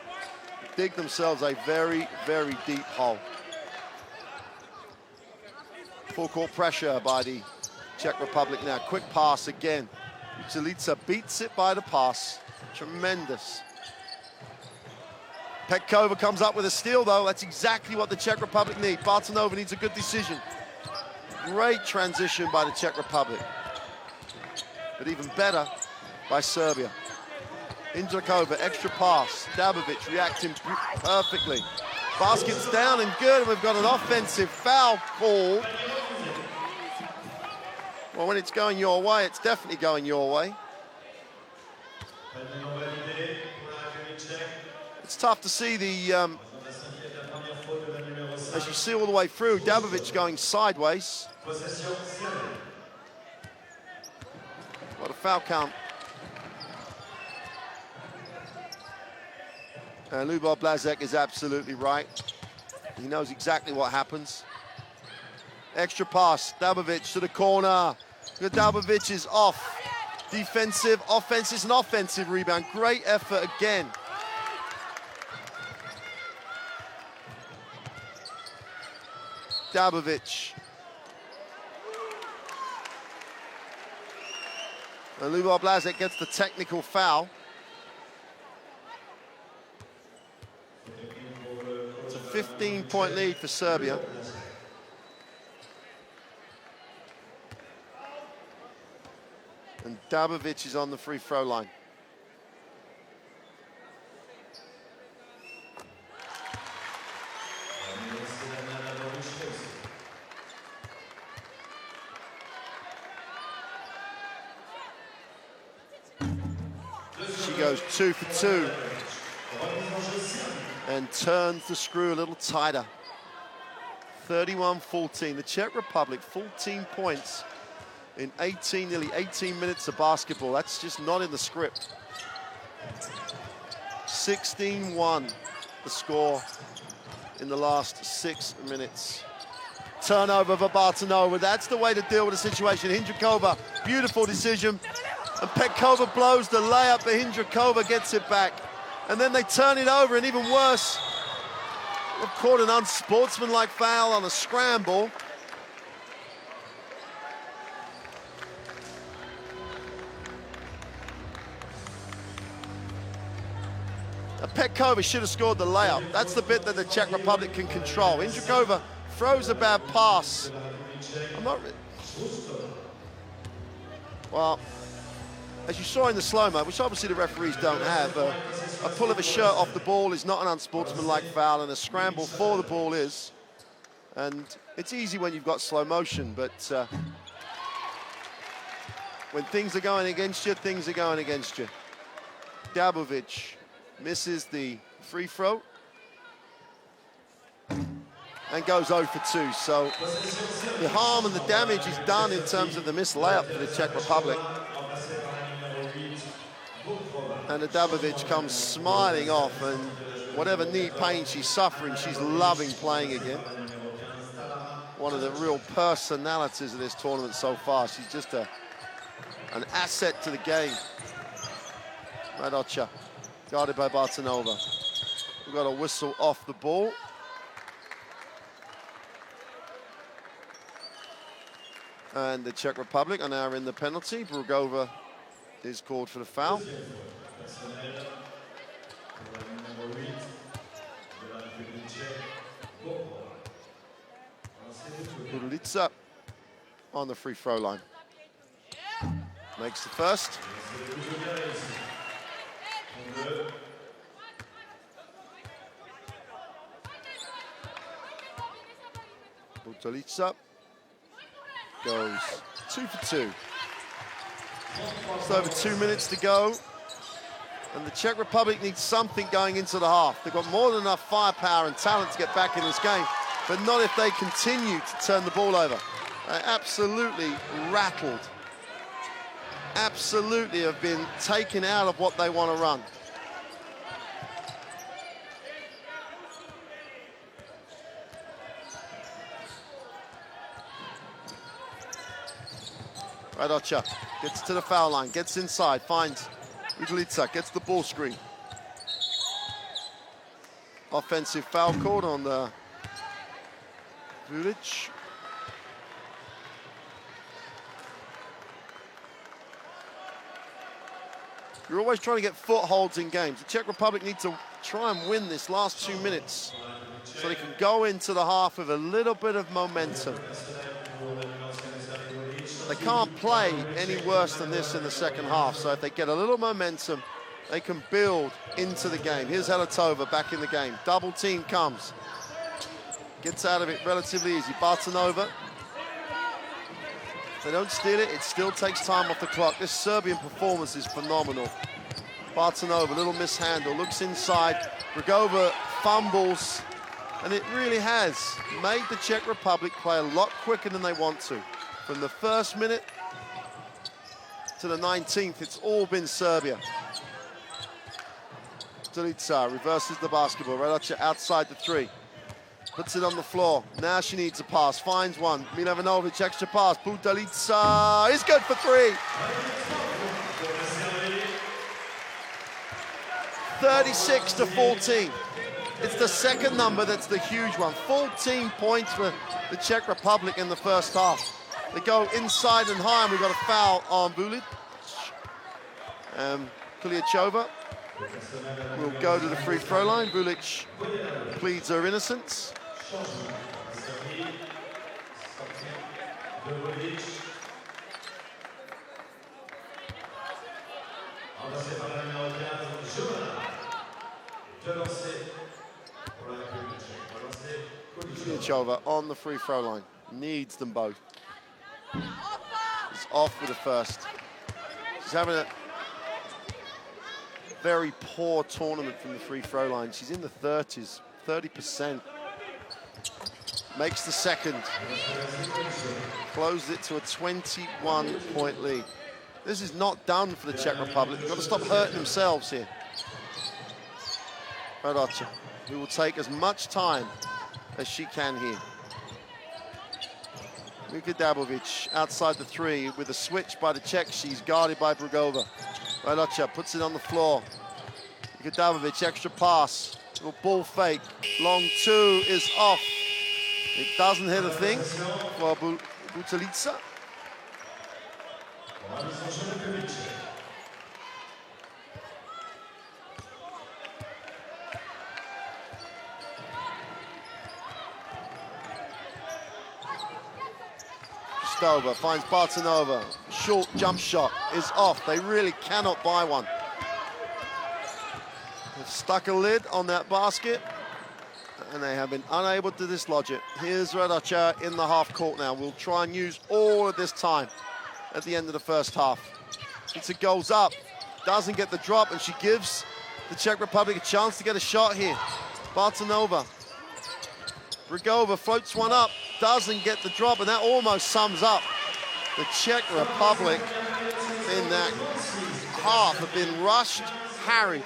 dig themselves a very, very deep hole. Full court pressure by the Czech Republic now. Quick pass again. Zelica beats it by the pass. Tremendous. Petkova comes up with a steal, though. That's exactly what the Czech Republic need. Bartonova needs a good decision. Great transition by the Czech Republic. But even better by Serbia. Indrakova, extra pass. Dabovic reacting perfectly. Basket's down and good, and we've got an offensive foul called. Well, when it's going your way, it's definitely going your way. It's tough to see the, as you see all the way through, Dabovic going sideways. What a foul count. And Lubor Blazek is absolutely right. He knows exactly what happens. Extra pass, Dabovic to the corner. Dabovic is off. Defensive, offense is an offensive rebound. Great effort again. Dabovic. And Lubor Blazek gets the technical foul. It's a 15-point lead for Serbia. And Dabovic is on the free throw line. She goes 2 for 2 and turns the screw a little tighter. 31-14. The Czech Republic, 14 points in nearly 18 minutes of basketball. That's just not in the script. 16-1, the score in the last 6 minutes. Turnover for Bartonova. That's the way to deal with the situation. Hindrakova, beautiful decision. And Petkova blows the layup, but Hindrakova gets it back. And then they turn it over, and even worse, they've caught an unsportsmanlike foul on a scramble. A Petkova should have scored the layup. That's the bit that the Czech Republic can control. Indrikova throws a bad pass. Well, as you saw in the slow-mo, which obviously the referees don't have, a pull of a shirt off the ball is not an unsportsmanlike foul, and a scramble for the ball is. And it's easy when you've got slow motion, but when things are going against you, things are going against you. Dabovic misses the free throw and goes 0 for 2. So the harm and the damage is done in terms of the missed layup for the Czech Republic. And Dabovic comes smiling off, and whatever knee pain she's suffering, she's loving playing again. One of the real personalities of this tournament so far. She's just an asset to the game. Radocha, guarded by Bartonova. We've got a whistle off the ball. And the Czech Republic are now in the penalty. Brugova is called for the foul. Kulica on the free throw line. Makes the first. Kulica goes 2 for 2. Just over 2 minutes to go. And the Czech Republic needs something going into the half. They've got more than enough firepower and talent to get back in this game, but not if they continue to turn the ball over. They're absolutely rattled. Absolutely have been taken out of what they want to run. Radocha gets to the foul line, gets inside, finds Kulica, gets the ball screen. Offensive foul called on the Vulic. You're always trying to get footholds in games. The Czech Republic need to try and win this last 2 minutes so they can go into the half with a little bit of momentum. They can't play any worse than this in the second half, so if they get a little momentum, they can build into the game. Here's Helatova back in the game. Double team comes. Gets out of it relatively easy. Bartonova. If they don't steal it, it still takes time off the clock. This Serbian performance is phenomenal. Bartonova, little mishandle, looks inside. Brugova fumbles, and it really has made the Czech Republic play a lot quicker than they want to. From the first minute to the 19th, it's all been Serbia. Kulica reverses the basketball. Radocha outside the 3. Puts it on the floor. Now she needs a pass. Finds one. Milovanovic, extra pass. Kulica is good for 3. 36-14. It's the second number that's the huge one. 14 points for the Czech Republic in the first half. They go inside and high, and we've got a foul on Vulic. Chova will go to the free throw line. Vulic pleads her innocence. Chova on the free throw line. Needs them both. He's off with the first. She's having a very poor tournament from the free throw line. She's in the 30s, 30%. Makes the second. Closes it to a 21-point lead. This is not done for the Czech Republic. They've got to stop hurting themselves here. Radocha, who will take as much time as she can here. Luka Dabovic outside the 3 with a switch by the Czech. She's guarded by Brugova. Radocha puts it on the floor. Luka Dabovic, extra pass. Little ball fake. Long 2 is off. It doesn't hit a thing for Kulica. Kostova finds Bartanova. Short jump shot is off. They really cannot buy one. They've stuck a lid on that basket, and they have been unable to dislodge it. Here's Radacha in the half court now. We'll try and use all of this time at the end of the first half. Pizza goes up, doesn't get the drop, and she gives the Czech Republic a chance to get a shot here. Bartanova. Brigova floats one up, doesn't get the drop, and that almost sums up the Czech Republic in that half. Have been rushed, harried,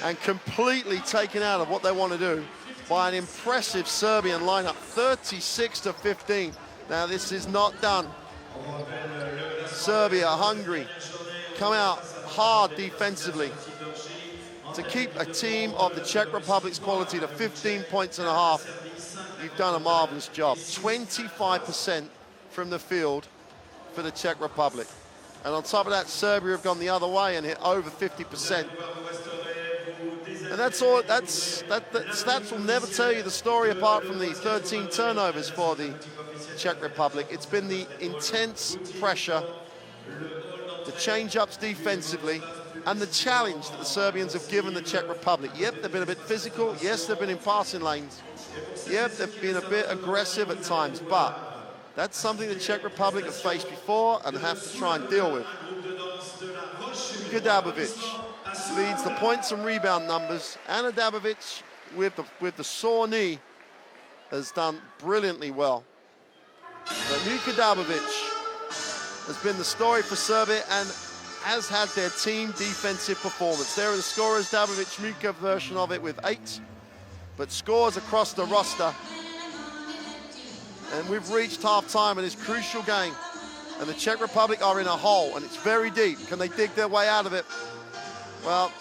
and completely taken out of what they want to do by an impressive Serbian lineup, 36-15. Now this is not done. Serbia, hungry, come out hard defensively to keep a team of the Czech Republic's quality to 15 points and a half. You've done a marvelous job. 25% from the field for the Czech Republic. And on top of that, Serbia have gone the other way and hit over 50%. And that's all. That stats will never tell you the story apart from the 13 turnovers for the Czech Republic. It's been the intense pressure, the change-ups defensively, and the challenge that the Serbians have given the Czech Republic. Yep, they've been a bit physical. Yes, they've been in passing lanes. Yep, they've been a bit aggressive at times, but that's something the Czech Republic have faced before and have to try and deal with. Dabovic leads the points and rebound numbers. Anna Dabovic, with the sore knee, has done brilliantly well. But Dabovic has been the story for Serbia and has had their team defensive performance. There are the scorers, Dabovic, Muka version of it with 8, but scores across the roster. And we've reached half-time in this crucial game. And the Czech Republic are in a hole, and it's very deep. Can they dig their way out of it? Well,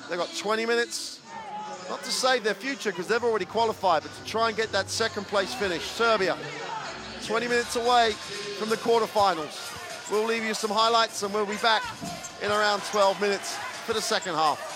they've got 20 minutes, not to save their future because they've already qualified, but to try and get that second place finish. Serbia, 20 minutes away from the quarterfinals. We'll leave you some highlights and we'll be back in around 12 minutes for the second half.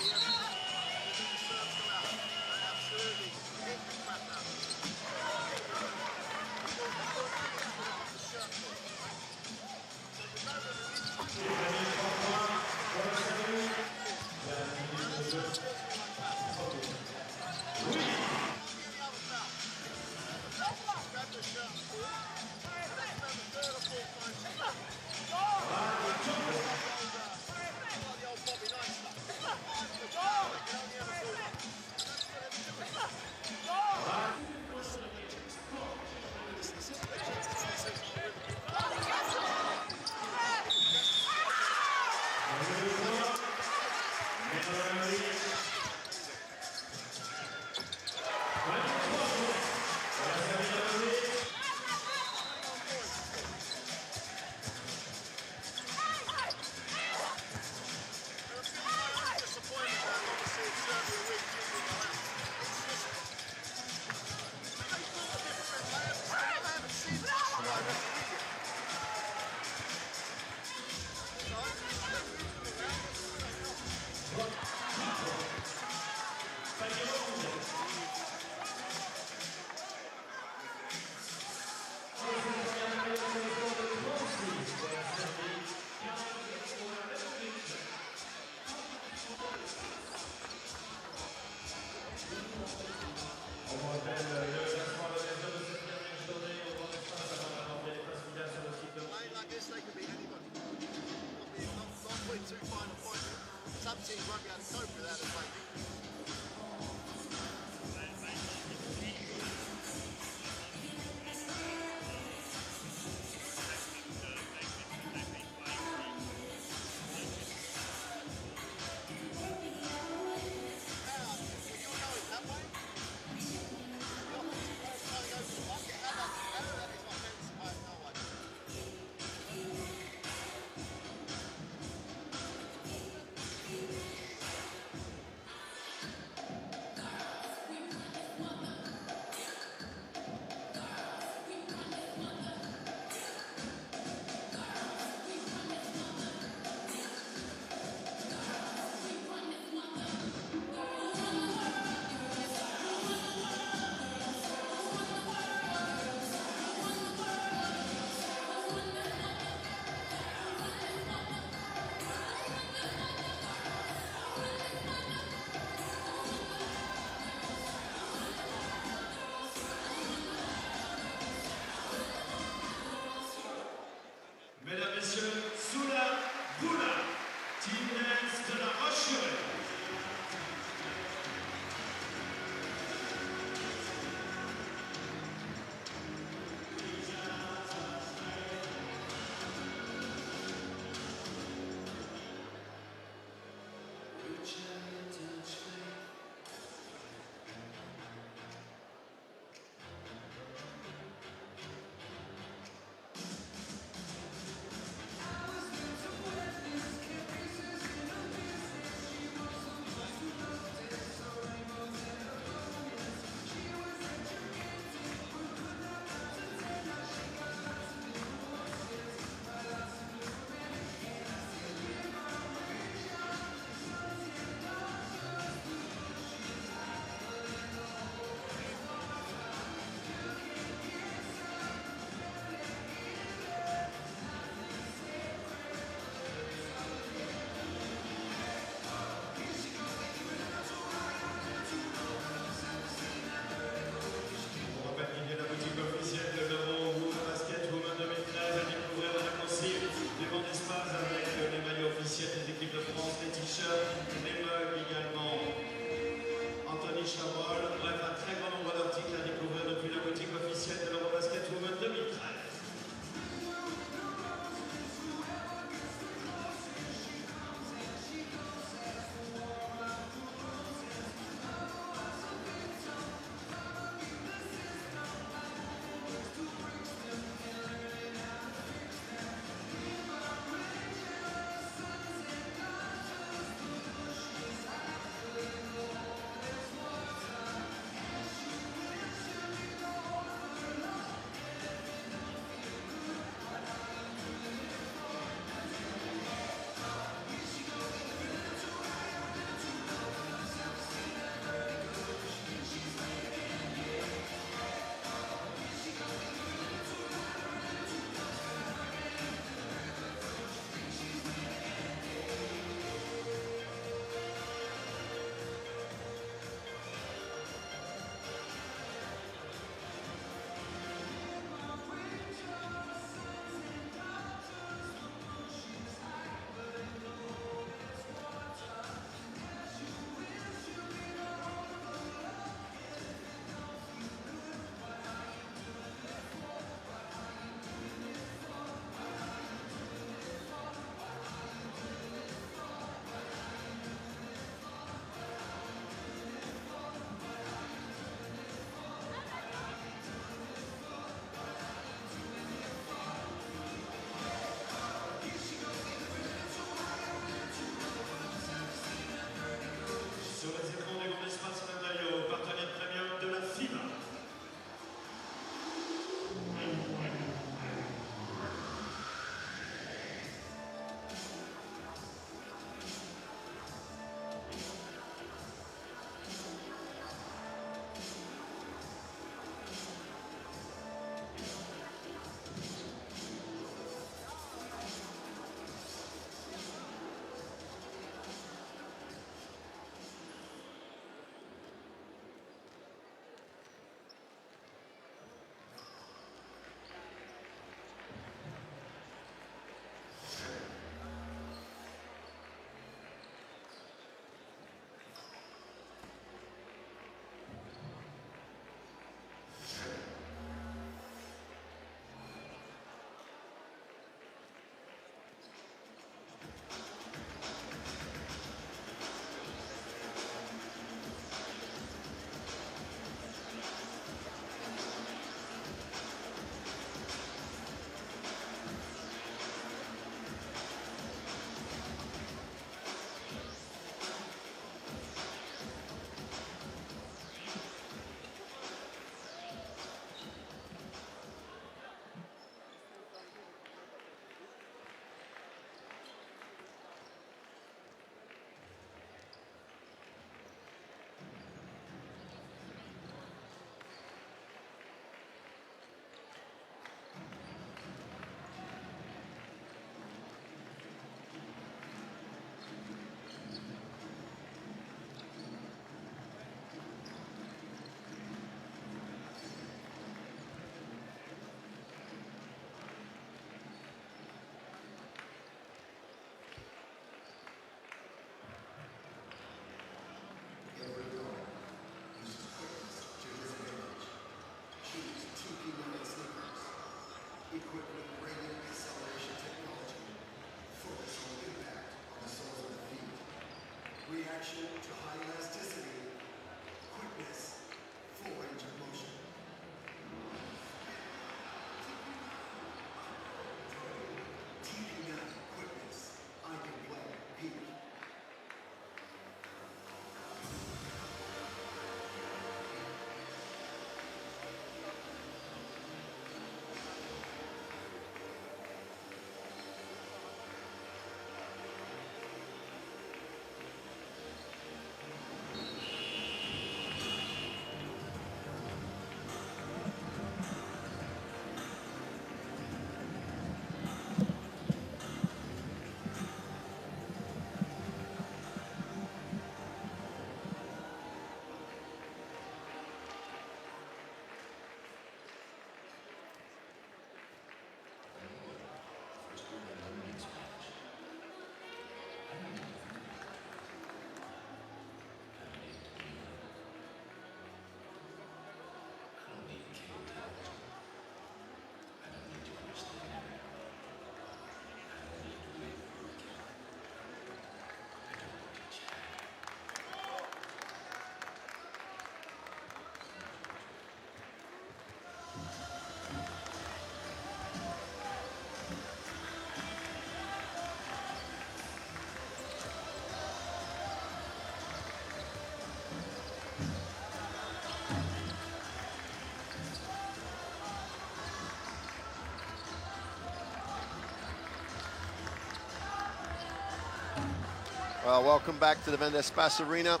Well, welcome back to the Vendespas Arena.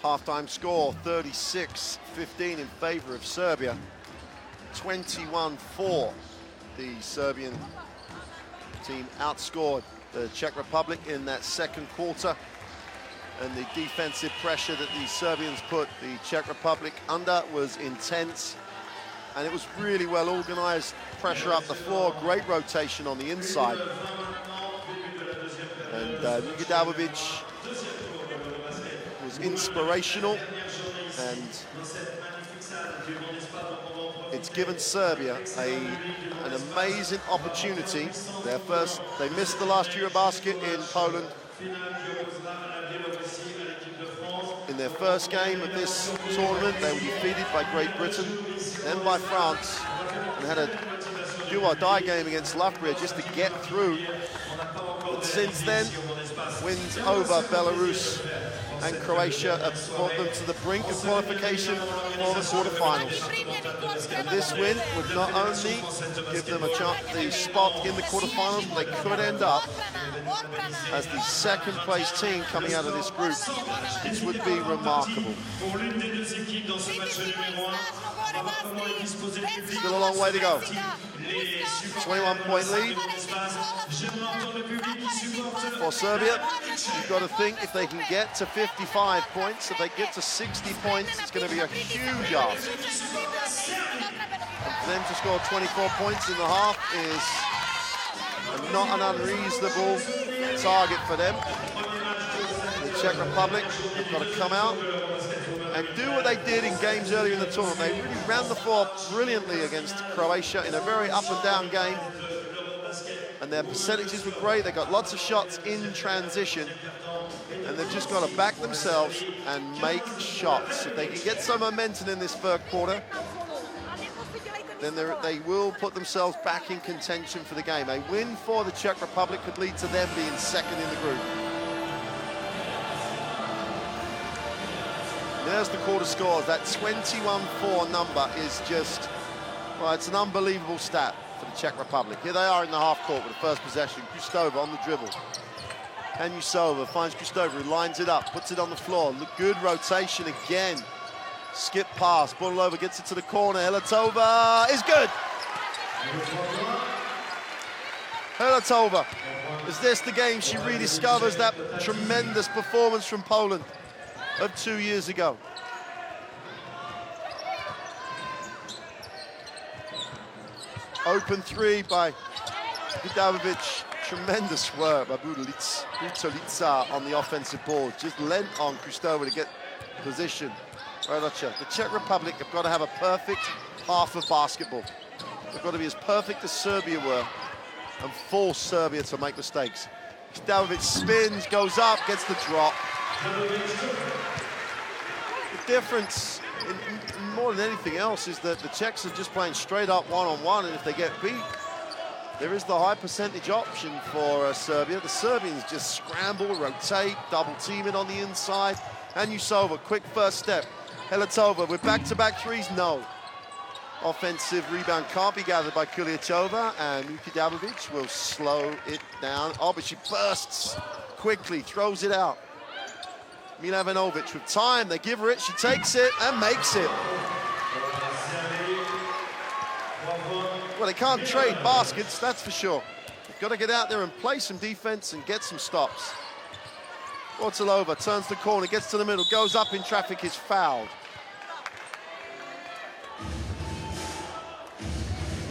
Halftime score, 36-15 in favor of Serbia. 21-4. The Serbian team outscored the Czech Republic in that second quarter. And the defensive pressure that the Serbians put the Czech Republic under was intense. And it was really well organized. Pressure up the floor, great rotation on the inside. And Dabovic was inspirational, and it's given Serbia an amazing opportunity. They missed the last Eurobasket in Poland. In their first game of this tournament, they were defeated by Great Britain, then by France, and had a do-or-die game against Latvia just to get through. But since then, wins over Belarus and Croatia have brought them to the brink of qualification for the quarterfinals. And this win would not only give them a chance, the spot in the quarterfinals, but they could end up as the second place team coming out of this group, which would be remarkable. Still a long way to go. 21-point lead for Serbia. You've got to think if they can get to 55 points, if they get to 60 points, it's going to be a huge ask. And for them to score 24 points in the half is not an unreasonable target for them. The Czech Republic have got to come out and do what they did in games earlier in the tournament. They really ran the floor brilliantly against Croatia in a very up and down game. And their percentages were great. They got lots of shots in transition. And they've just got to back themselves and make shots. If they can get some momentum in this third quarter, then they will put themselves back in contention for the game. A win for the Czech Republic could lead to them being second in the group. There's the quarter scores. That 21-4 number is just, well, it's an unbelievable stat for the Czech Republic. Here they are in the half court with the first possession. Kristova on the dribble. And Chova finds Kristova, who lines it up, puts it on the floor. Good rotation again. Skip pass. Bonilova gets it to the corner. Helatova is good. Helatova. Is this the game she rediscovers that tremendous performance from Poland of 2 years ago? Open three by Dabovic. Tremendous work by Butalica on the offensive board. Just lent on Kristova to get position. The Czech Republic have got to have a perfect half of basketball. They've got to be as perfect as Serbia were and force Serbia to make mistakes. Dabovic spins, goes up, gets the drop. The difference, in more than anything else, is that the Czechs are just playing straight up one-on-one, and if they get beat, there is the high percentage option for Serbia. The Serbians just scramble, rotate, double team it on the inside. And Chova, quick first step. Helatova with back-to-back threes, no. Offensive rebound can't be gathered by Cooley Chova, and Dabovic will slow it down. Oh, but she bursts quickly, throws it out. Milovanovic with time, they give her it, she takes it and makes it. Well, they can't trade baskets, that's for sure. They've got to get out there and play some defense and get some stops. Bortalova turns the corner, gets to the middle, goes up in traffic, is fouled.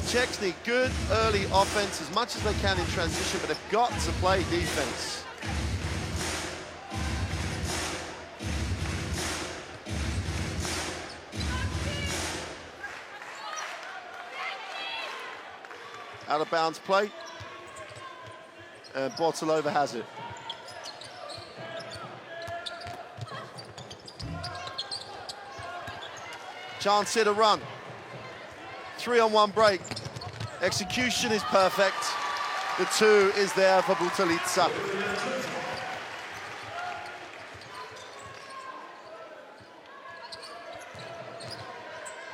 Czechs need good early offense as much as they can in transition, but they've got to play defense. Out of bounds play, and Bortalova has it. Chance here to run. 3-on-1 break. Execution is perfect. The two is there for Butalica.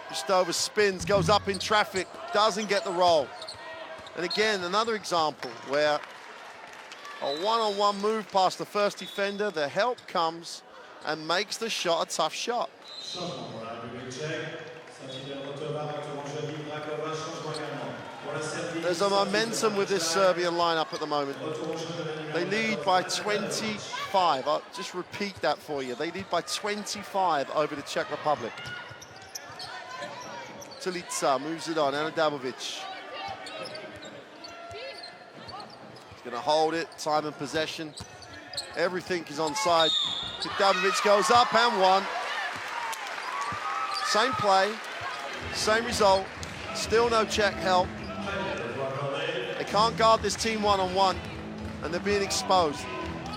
Kristova spins, goes up in traffic, doesn't get the roll. And again, another example where A one-on-one move past the first defender. The help comes and makes the shot a tough shot. There's a momentum with this Serbian lineup at the moment. They lead by 25. I'll just repeat that for you. They lead by 25 over the Czech Republic. Telica moves it on, Dabovic. He's gonna hold it, time and possession. Everything is onside. Dabovic goes up and one. Same play, same result, still no Czech help. They can't guard this team one-on-one, and they're being exposed.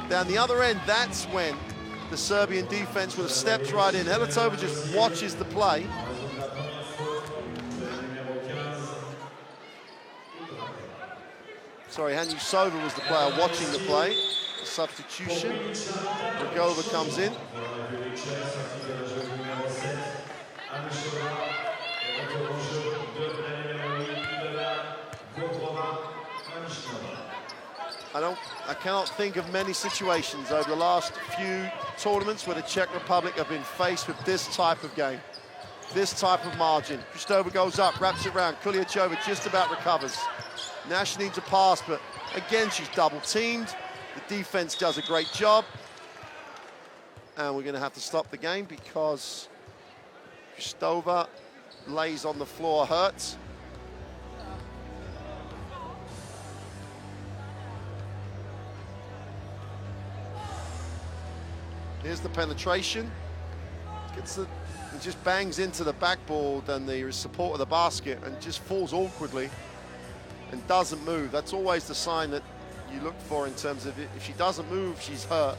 Down the other end, that's when the Serbian defense would have stepped right in. Heletova just watches the play. Sorry, Chova was the player watching the play. The substitution. Rogova comes in. I cannot think of many situations over the last few tournaments where the Czech Republic have been faced with this type of game, this type of margin. Kristova goes up, wraps it around. Chova just about recovers. Nash needs a pass, but again, she's double-teamed. The defense does a great job. And we're going to have to stop the game because Kristova lays on the floor hurt. Here's the penetration. It just bangs into the backboard and the support of the basket and just falls awkwardly and doesn't move. That's always the sign that you look for in terms of if she doesn't move, she's hurt.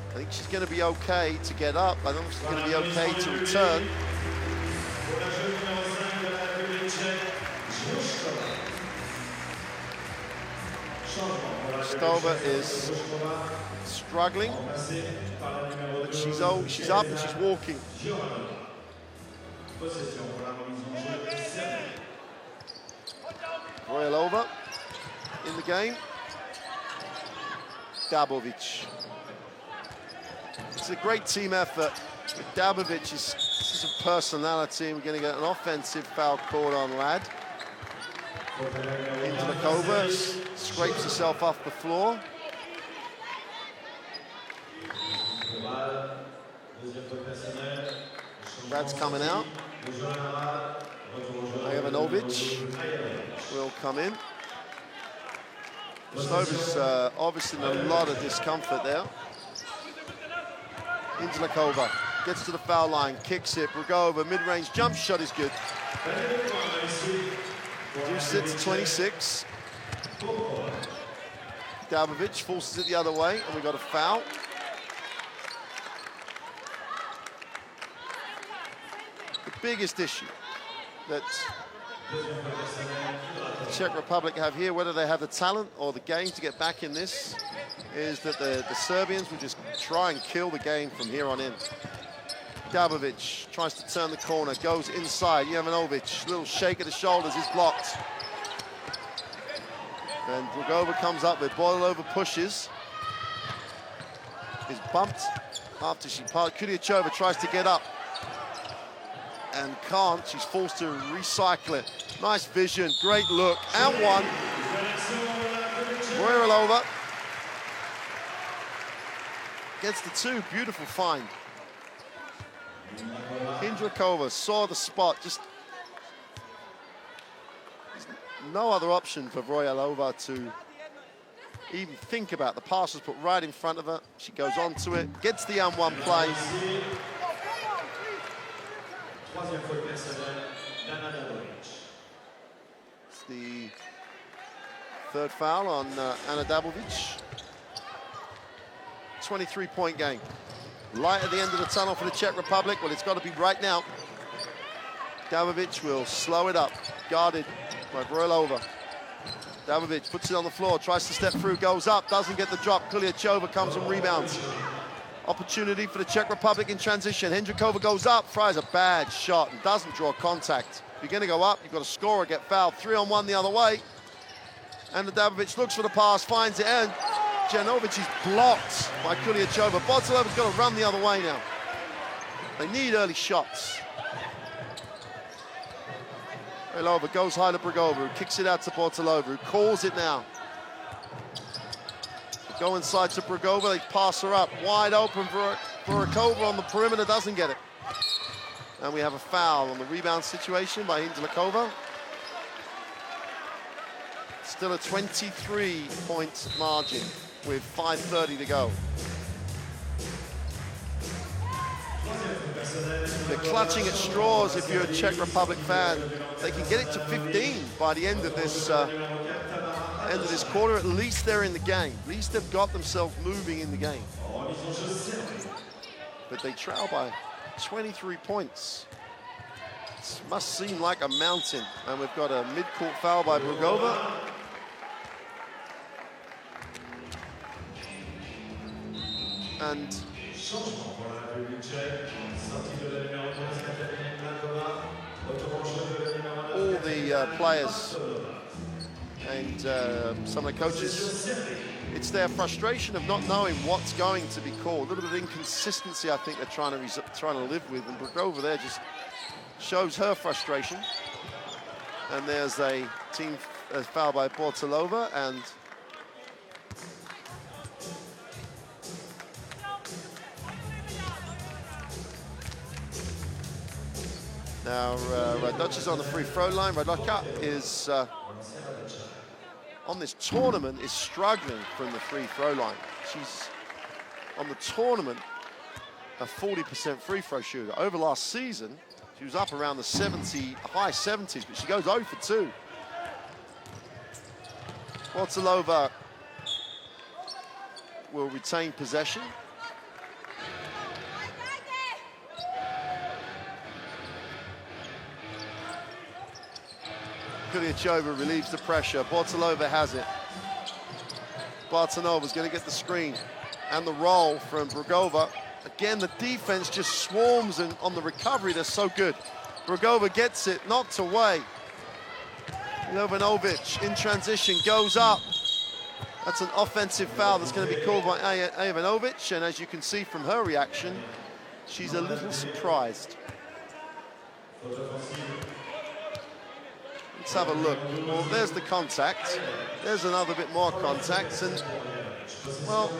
I think she's going to be okay to get up. I don't think she's going to be okay to return. Stova is struggling, but she's up and she's walking. Royalova in the game. Dabovic. It's a great team effort. Dabovic is a personality. We're going to get an offensive foul called on Lad. Intelakova scrapes herself off the floor. Rad's coming out. Jovanovic will come in. Stover's obviously in a lot of discomfort there. Intelakova gets to the foul line, kicks it. Rogova, mid-range jump shot is good. Reduces it to 26. Dabovic forces it the other way, and we got a foul. The biggest issue that the Czech Republic have here, whether they have the talent or the game to get back in this, is that the Serbians will just try and kill the game from here on in. Dabovic tries to turn the corner, goes inside. Jovanovic, little shake of the shoulders, is blocked. And Rogova comes up with Boilova pushes. Is bumped after she parked. Chova tries to get up and can't. She's forced to recycle it. Nice vision, great look, and one. Boilova gets the two, beautiful find. Hindrakova saw the spot, just no other option for Royalova to even think about. The pass was put right in front of her. She goes on to it, gets the one play. It's the third foul on Ana Dabovic. 23-point game. Light at the end of the tunnel for the Czech Republic. Well, it's got to be right now. Dabovic will slow it up. Guarded by Boilova. Dabovic puts it on the floor, tries to step through, goes up, doesn't get the drop. Chova comes and rebounds. Opportunity for the Czech Republic in transition. Hindrakova goes up, fires a bad shot and doesn't draw contact. If you're going to go up, you've got to score or get fouled. 3-on-1 the other way. And Dabovic looks for the pass, finds it, and Janovic is blocked by Cooley and Chova. Bortolova's got to run the other way now. They need early shots. Relova goes high to Brugova, who kicks it out to Bortolova, who calls it now. They go inside to Brugova, they pass her up. Wide open for Rakova on the perimeter, doesn't get it. And we have a foul on the rebound situation by Hindlikova. Still a 23-point margin with 5:30 to go. They're clutching at straws if you're a Czech Republic fan. They can get it to 15 by the end of this quarter. At least they're in the game. At least they've got themselves moving in the game. But they trail by 23 points. This must seem like a mountain. And we've got a mid-court foul by Brugova. And all the players and some of the coaches, it's their frustration of not knowing what's going to be called. A little bit of inconsistency, I think, they're trying to live with. And Brugova there just shows her frustration. And there's a team foul by Bortolova, and now Radoch is on the free throw line. Radocha is on this tournament is struggling from the free throw line. She's on the tournament a 40% free throw shooter. Over last season, she was up around the high 70s, but she goes 0 for 2. Bortolova will retain possession. Chova relieves the pressure. Bortolova has it. Bartanova's going to get the screen and the roll from Brugova. Again, the defense just swarms, and on the recovery, they're so good. Brugova gets it, knocked away. Jovanovic in transition goes up. That's an offensive foul that's going to be called by Jovanovic, and as you can see from her reaction, she's a little surprised. Let's have a look. Well, there's the contact. There's another bit more contact, and, well,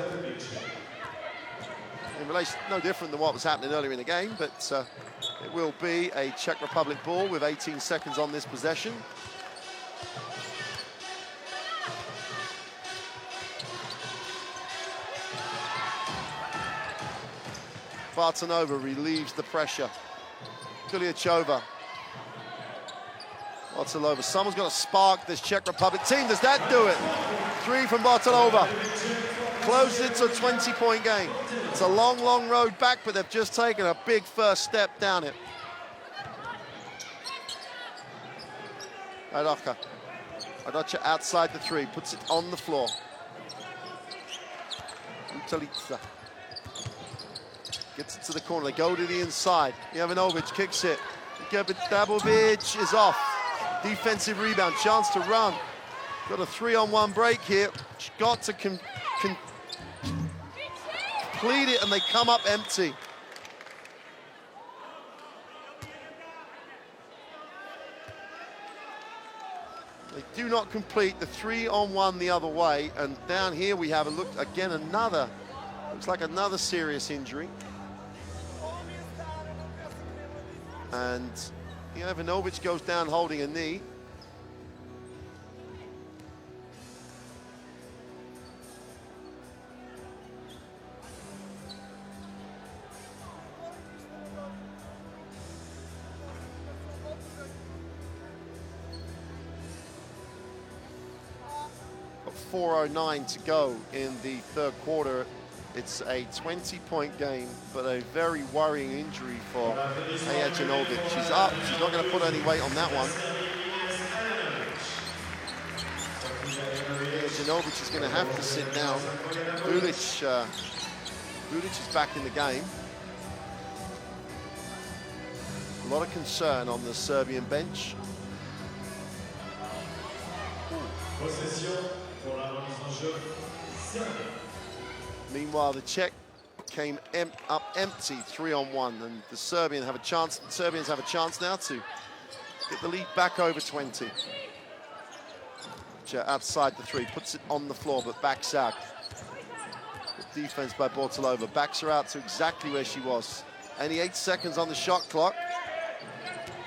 in relation, no different than what was happening earlier in the game, but it will be a Czech Republic ball with 18 seconds on this possession. Bartanova relieves the pressure. Chova. Bartanova, someone's got to spark this Czech Republic team. Does that do it? 3 from Bartanova. Closes it to a 20-point game. It's a long, long road back, but they've just taken a big first step down it. Radocha outside the 3, puts it on the floor. Utalitsa gets it to the corner. They go to the inside. Jovanovic kicks it. Dabovic is off. Defensive rebound, chance to run. Got a 3-on-1 break here. She's got to complete it, and they come up empty. They do not complete the 3-on-1 the other way, and down here we have a look again. Looks like another serious injury. And Jovanovic goes down holding a knee. Got 4:09 to go in the third quarter. It's a 20-point game, but a very worrying injury for Janovic. She's up. She's not going to put any weight on that one. Janovic is going to have to sit down. Bulic is back in the game. A lot of concern on the Serbian bench. Possession pour la remise en jeu. Serbia. Meanwhile, the Czech came up empty, 3-on-1, and the Serbians have a chance now to get the lead back over 20. Outside the three, puts it on the floor, but backs out. Good defense by Bortolova, backs her out to exactly where she was. Only 8 seconds on the shot clock.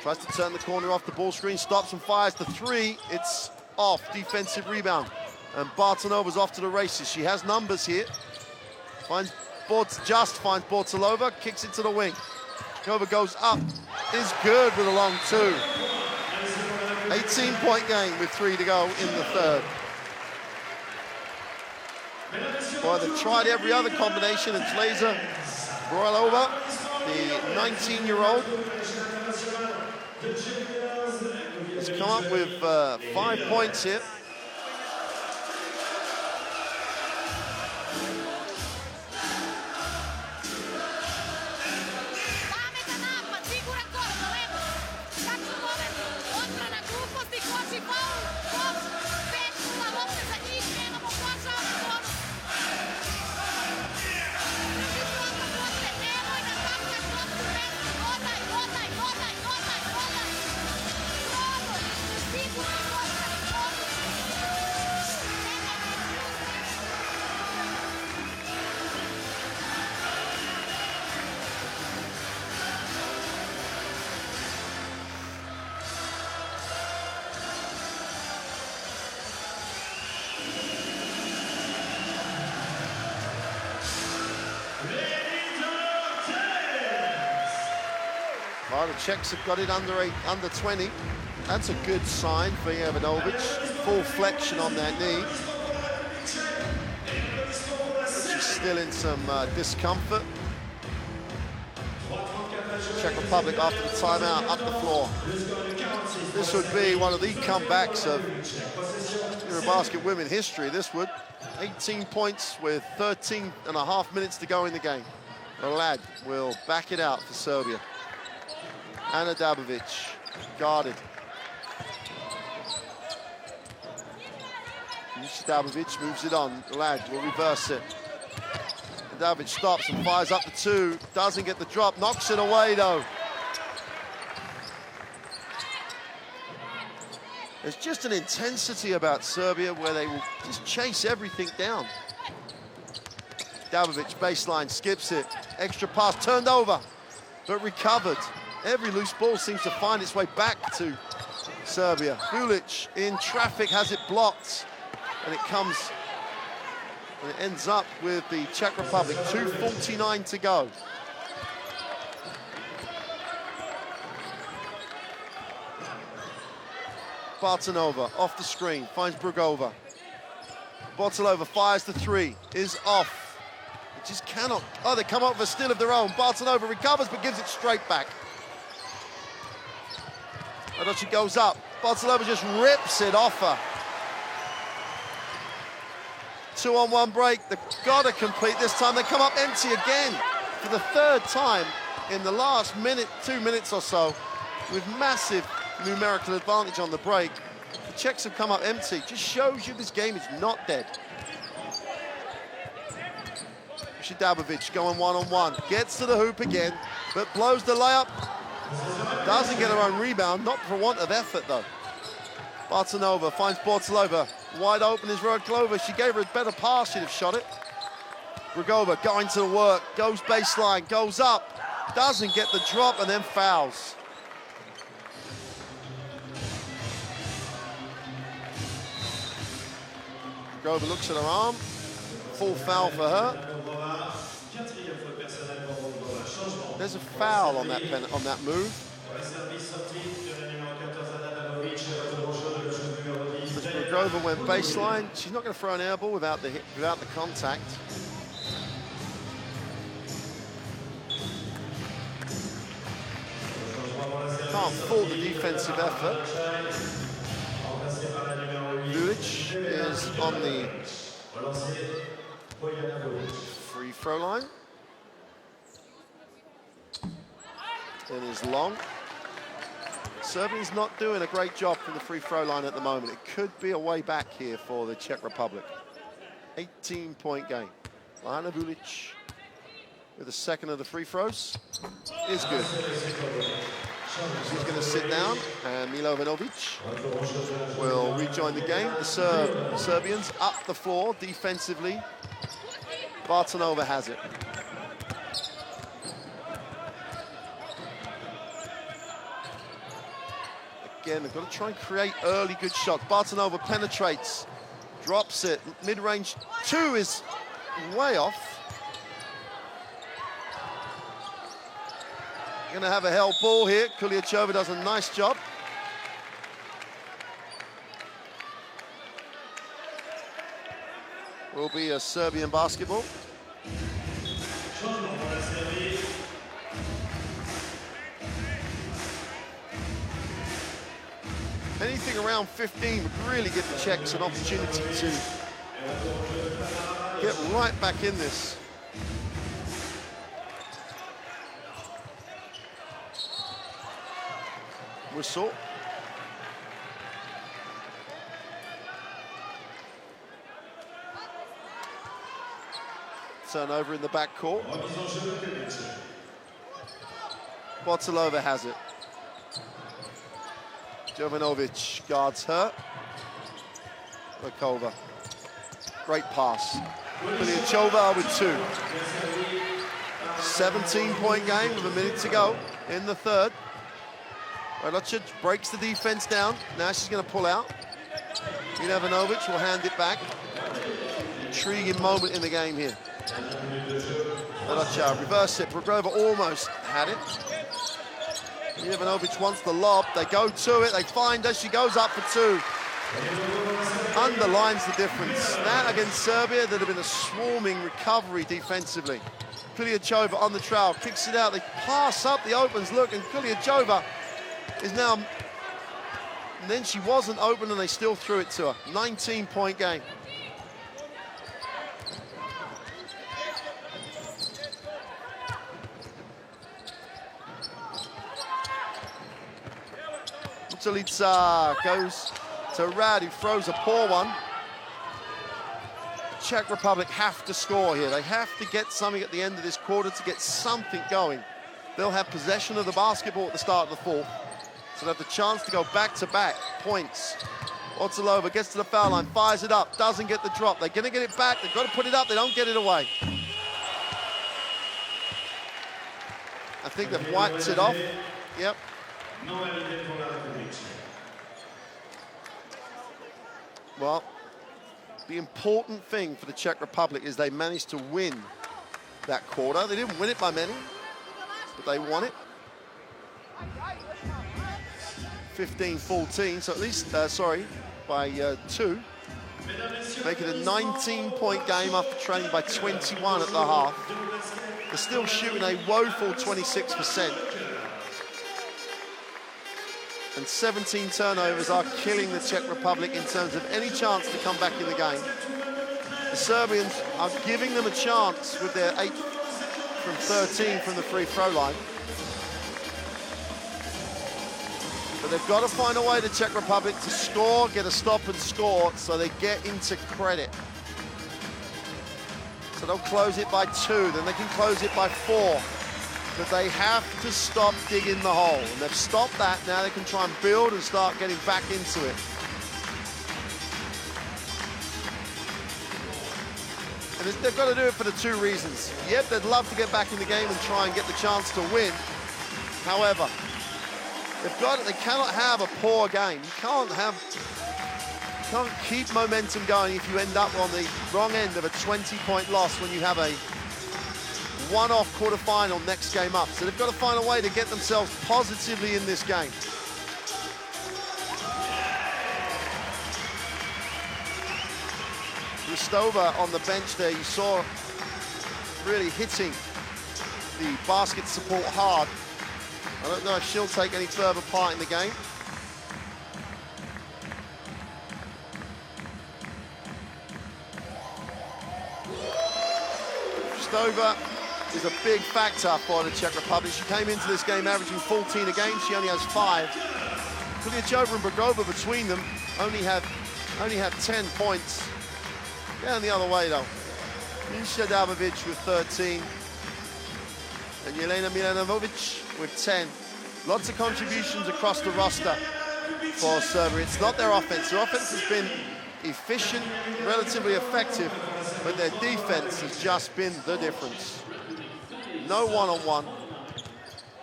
Tries to turn the corner off the ball screen, stops and fires the three. It's off, defensive rebound. And Bartanova's off to the races. She has numbers here. Finds Bortolova, kicks it to the wing. Chova goes up, is good with a long two. 18-point game with 3 to go in the third. Well, they've tried every other combination, and Glazer Broilova, the 19-year-old, has come up with 5 points here. Well, the Czechs have got it under 20. That's a good sign for Dabovic. Full flexion on that knee. She's still in some discomfort. Czech Republic after the timeout, up the floor. This would be one of the comebacks of Eurobasket women history, this would. 18 points with 13.5 minutes to go in the game. The lad will back it out for Serbia. Anna Dabovic, guarded. Dabovic moves it on. The lad will reverse it. Dabovic stops and fires up the two. Doesn't get the drop, knocks it away though. There's just an intensity about Serbia where they will just chase everything down. Dabovic baseline, skips it. Extra pass, turned over, but recovered. Every loose ball seems to find its way back to Serbia. Bulic in traffic has it blocked, and it ends up with the Czech Republic. 2:49 to go. Bartanova off the screen, finds Brugova. Bortolova fires the three, is off. It just cannot, oh, they come up with a steal of their own. Bartanova recovers but gives it straight back. She goes up. Bartolova just rips it off her. 2-on-1 break. They've got to complete this time. They come up empty again for the third time in the last 2 minutes or so, with massive numerical advantage on the break. The Czechs have come up empty. Just shows you this game is not dead. Dabovic going one-on-one. Gets to the hoop again, but blows the layup. Doesn't get her own rebound, not for want of effort though. Bartanova finds Bortolova. Wide open is Rodklova. She gave her a better pass, she'd have shot it. Brugova going to the work, goes baseline, goes up, doesn't get the drop and then fouls. Brugova looks at her arm, full foul for her. There's a foul on that move. Brugova went baseline. She's not going to throw an air ball without the contact. Can't fault the defensive effort. Bulic is on the free throw line. It is long. Serbia's not doing a great job from the free throw line at the moment. It could be a way back here for the Czech Republic. 18-point game. Lana Vulic with the second of the free throws is good. She's going to sit down, and Milovanovic will rejoin the game. The Serbians up the floor defensively. Bartonova has it. Again, they've got to try and create early good shots. Bartonova penetrates, drops it. Mid-range two is way off. Gonna have a held ball here. Chova does a nice job. Will be a Serbian basketball. Anything around 15 would really give the Czechs an opportunity to get right back in this. Whistle. Turnover in the backcourt. Bartonova has it. Jovanovic guards her. Chova. Great pass. Chova with two. 17-point game with a minute to go in the third. Radocic breaks the defense down. Now she's going to pull out. Milovanovic will hand it back. Intriguing moment in the game here. Radocic reverse it. Progrova almost had it. Milovanovic wants the lob. They go to it. They find her. She goes up for two. Underlines the difference. Now against Serbia, there'd have been a swarming recovery defensively. Chova on the trail, kicks it out. They pass up the opens look, and Chova is now, and then she wasn't open and they still threw it to her. 19-point game. Mutalica goes to Rad, who throws a poor one. The Czech Republic have to score here. They have to get something at the end of this quarter to get something going. They'll have possession of the basketball at the start of the fourth. So they have the chance to go back-to-back points. Bartonova gets to the foul line, fires it up, doesn't get the drop. They're going to get it back. They've got to put it up. They don't get it away. I think they've wiped it off. Yep. Well, the important thing for the Czech Republic is they managed to win that quarter. They didn't win it by many, but they won it. 15-14, so at least, by two. Make it a 19-point game after trailing by 21 at the half. They're still shooting a woeful 26%. And 17 turnovers are killing the Czech Republic in terms of any chance to come back in the game. The Serbians are giving them a chance with their 8 from 13 from the free throw line. But they've got to find a way, the Czech Republic, to score, get a stop and score, so they get into credit. So they'll close it by 2, then they can close it by 4. But they have to stop digging the hole. And they've stopped that, now they can try and build and start getting back into it. And they've got to do it for the 2 reasons. Yep, they'd love to get back in the game and try and get the chance to win. However, they cannot have a poor game. You can't keep momentum going if you end up on the wrong end of a 20-point loss when you have a one-off quarter-final next game up. So they've got to find a way to get themselves positively in this game. Ristova on the bench there, you saw really hitting the basket support hard. I don't know if she'll take any further part in the game. Ristova is a big factor for the Czech Republic. She came into this game averaging 14 a game. She only has 5 Kuliachova and Brogova between them only have 10 points. Down the other way though. Misha Dabovic with 13 and Jelena Milanovic with 10. Lots of contributions across the roster for Serbia. It's not their offense. Their offense has been efficient, relatively effective, but their defense has just been the difference. No one-on-one.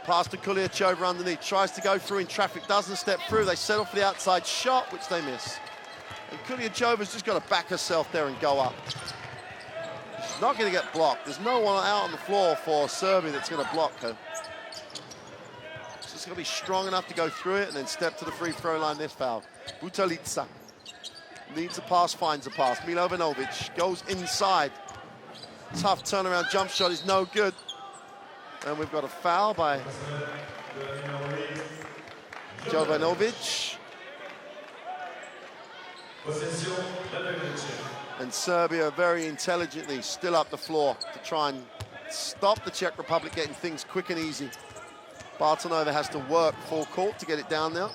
Pass to Kuliachova underneath. Tries to go through in traffic, doesn't step through. They settle for the outside shot, which they miss. And Kuliachova's just got to back herself there and go up. She's not going to get blocked. There's no one out on the floor for Serbia that's going to block her. She's going to be strong enough to go through it and then step to the free throw line. This foul. Butalica needs a pass, finds a pass. Milovanovic goes inside. Tough turnaround jump shot is no good. And we've got a foul by Jovanovic. And Serbia very intelligently still up the floor to try and stop the Czech Republic getting things quick and easy. Bartonova has to work full court to get it down now.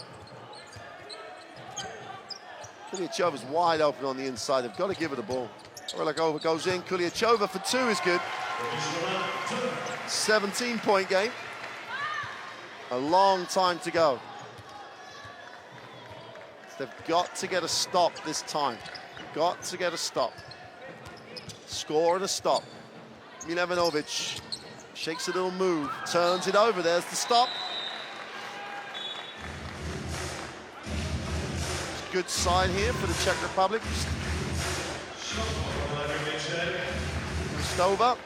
Kuliachova's wide open on the inside. They've got to give her the ball. Orelakova goes in. Kuliachova for 2 is good. 17-point game. A long time to go. They've got to get a stop this time. Got to get a stop. Score and a stop. Milevanovic shakes a little move, turns it over. There's the stop. Good sign here for the Czech Republic. Stova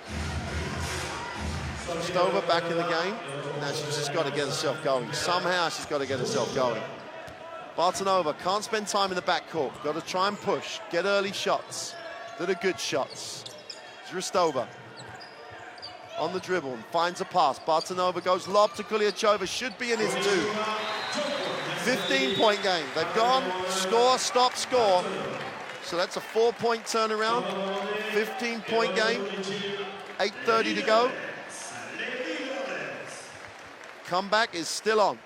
back in the game. Now she's just got to get herself going. Somehow she's got to get herself going. Bartonova can't spend time in the backcourt. Got to try and push, get early shots that are good shots. Zristova on the dribble and finds a pass. Bartonova goes lob to Kuliachova. Should be in his 2. 15-point game. They've gone score, stop, score. So that's a 4-point turnaround. 15-point game. 8:30 to go. Comeback is still on.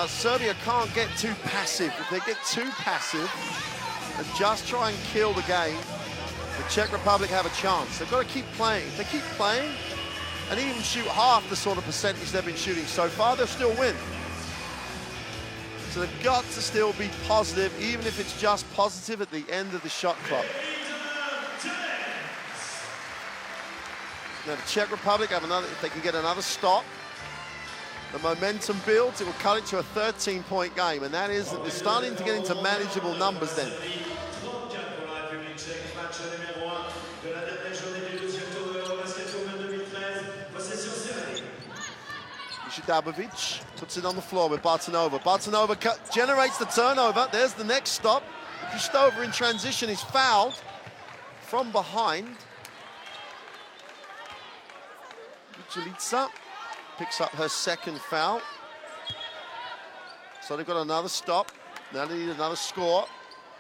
Serbia can't get too passive. If they get too passive and just try and kill the game, the Czech Republic have a chance. They've got to keep playing. If they keep playing and even shoot half the sort of percentage they've been shooting so far, they'll still win. So they've got to still be positive, even if it's just positive at the end of the shot clock. Now the Czech Republic have another, if they can get another stop, the momentum builds, it will cut it to a 13-point game, and that is that they're starting to get into manageable numbers then. Dabovic puts it on the floor with Bartonova. Bartonova generates the turnover. There's the next stop. Kristova in transition is fouled from behind. Butalica picks up her second foul. So they've got another stop. Now they need another score.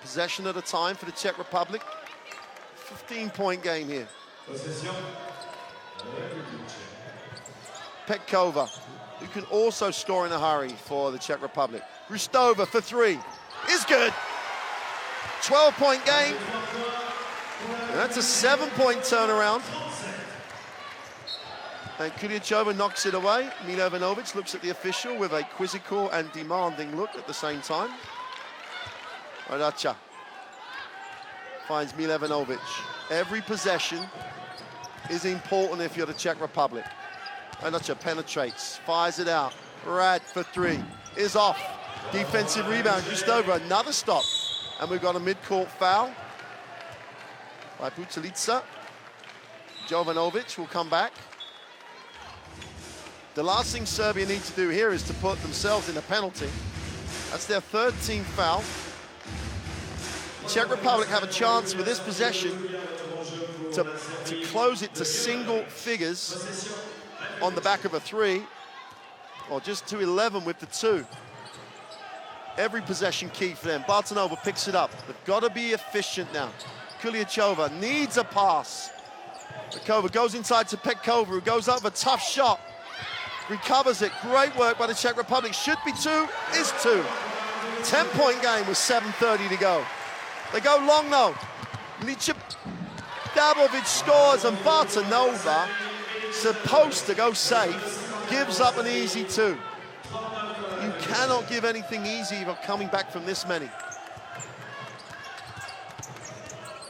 Possession at a time for the Czech Republic. 15-point game here. Petkova, who can also score in a hurry for the Czech Republic. Kristova for 3 is good. 12-point game. And that's a 7-point turnaround. And Kuliachova knocks it away. Milevanovic looks at the official with a quizzical and demanding look at the same time. Radacha finds Milevanovic. Every possession is important if you're the Czech Republic. Radacha penetrates, fires it out. Rad for 3 is off. Defensive rebound, Kristova, another stop. And we've got a mid-court foul. by Pucelica. Jovanovic will come back. The last thing Serbia need to do here is to put themselves in a penalty. That's their third team foul. The Czech Republic have a chance with this possession to close it to single figures on the back of a 3, or just to 11 with the 2. Every possession key for them. Bartonova picks it up. They've got to be efficient now. Chova needs a pass. Chova goes inside to Petkova, who goes up with a tough shot. Recovers it. Great work by the Czech Republic. Should be 2, is 2. 10-point game with 7:30 to go. They go long though. Dabovic scores, and Bartonova, supposed to go safe, gives up an easy 2. You cannot give anything easy if you're coming back from this many.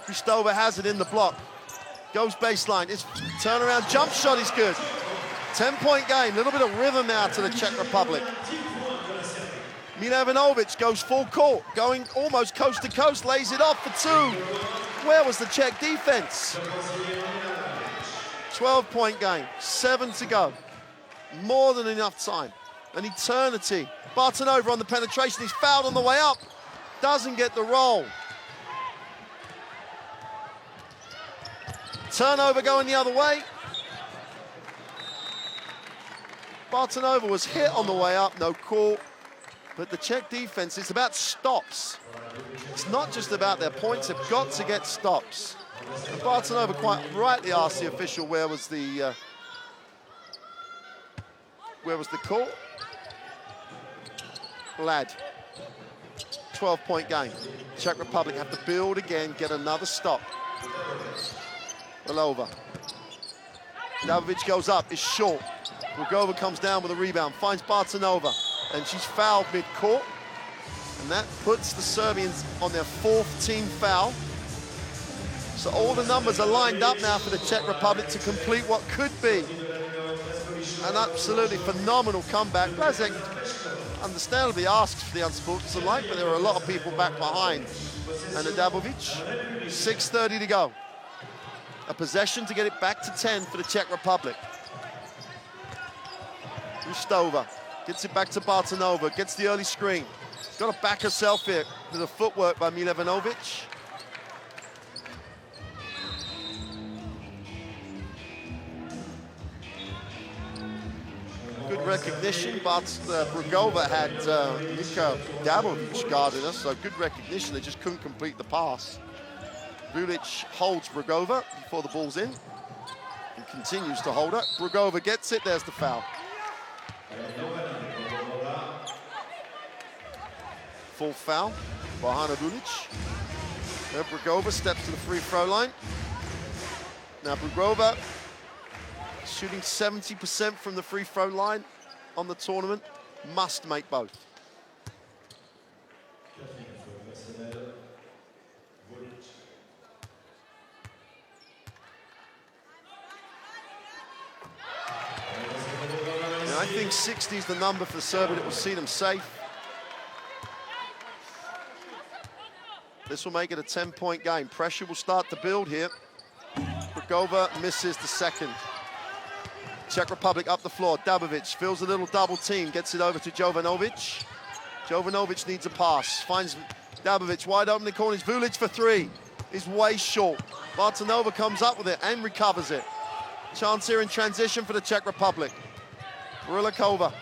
Chova has it in the block. Goes baseline. His turnaround jump shot is good. 10-point game. A little bit of rhythm now to the Czech Republic. Milovanovic goes full court, going almost coast to coast, lays it off for 2. Where was the Czech defense? 12-point game, 7 to go. More than enough time. An eternity. Bartonova on the penetration. He's fouled on the way up. Doesn't get the roll. Turnover going the other way. Bartonova was hit on the way up, no call. But the Czech defense, it's about stops. It's not just about their points, they've got to get stops. And Bartonova quite rightly asked the official where was the call. Lad. 12-point game. Czech Republic have to build again, get another stop. Belova. Dabovic goes up, is short. Rugova comes down with a rebound, finds Bartonova, and she's fouled mid-court. And that puts the Serbians on their 4th team foul. So all the numbers are lined up now for the Czech Republic to complete what could be an absolutely phenomenal comeback. Blazek understandably asks for the unsportsmanlike, but there are a lot of people back behind. And Dabovic, 6:30 to go. A possession to get it back to 10 for the Czech Republic. Ustova gets it back to Bartonova, gets the early screen. She's got to back herself here with the footwork by Milovanovic. Good recognition, but Rugova had Nika Dabovic guarding us, so good recognition. They just couldn't complete the pass. Vulic holds Rugova before the ball's in and continues to hold it. Rugova gets it, there's the foul. Full foul by Hana Vulic. Now Rugova steps to the free throw line. Now Rugova shooting 70% from the free throw line on the tournament. Must make both. I think 60 is the number for Serbia that will see them safe. This will make it a 10-point game. Pressure will start to build here. Rugova misses the second. Czech Republic up the floor. Dabovic feels a little double team, gets it over to Jovanovic. Jovanovic needs a pass, finds Dabovic wide open in the corners. Vulic for 3 is way short. Bartonova comes up with it and recovers it. Chance here in transition for the Czech Republic. Rilikova.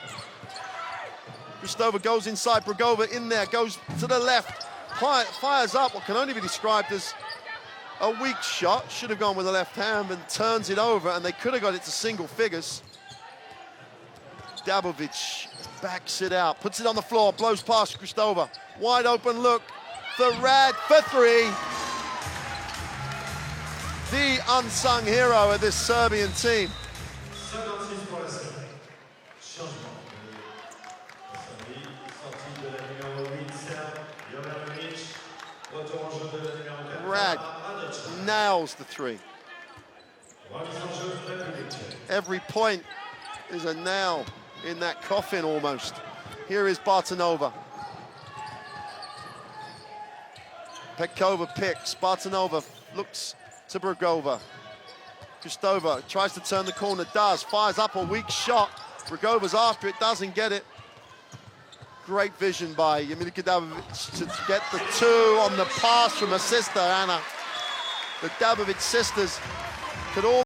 Kristova goes inside, Rugova in there, goes to the left, fires up what can only be described as a weak shot. Should have gone with the left hand and turns it over, and they could have got it to single figures. Dabovic backs it out, puts it on the floor, blows past Kristova. Wide open look, the Rad for 3. The unsung hero of this Serbian team. Rad nails the 3. Every point is a nail in that coffin almost. Here is Bartonova. Petkova picks. Bartonova looks to Brugova. Kristova tries to turn the corner, does, fires up a weak shot. Brugova's after it, doesn't get it. Great vision by Yemilika Dabovic to get the 2 on the pass from her sister, Anna. The Dabovic sisters could all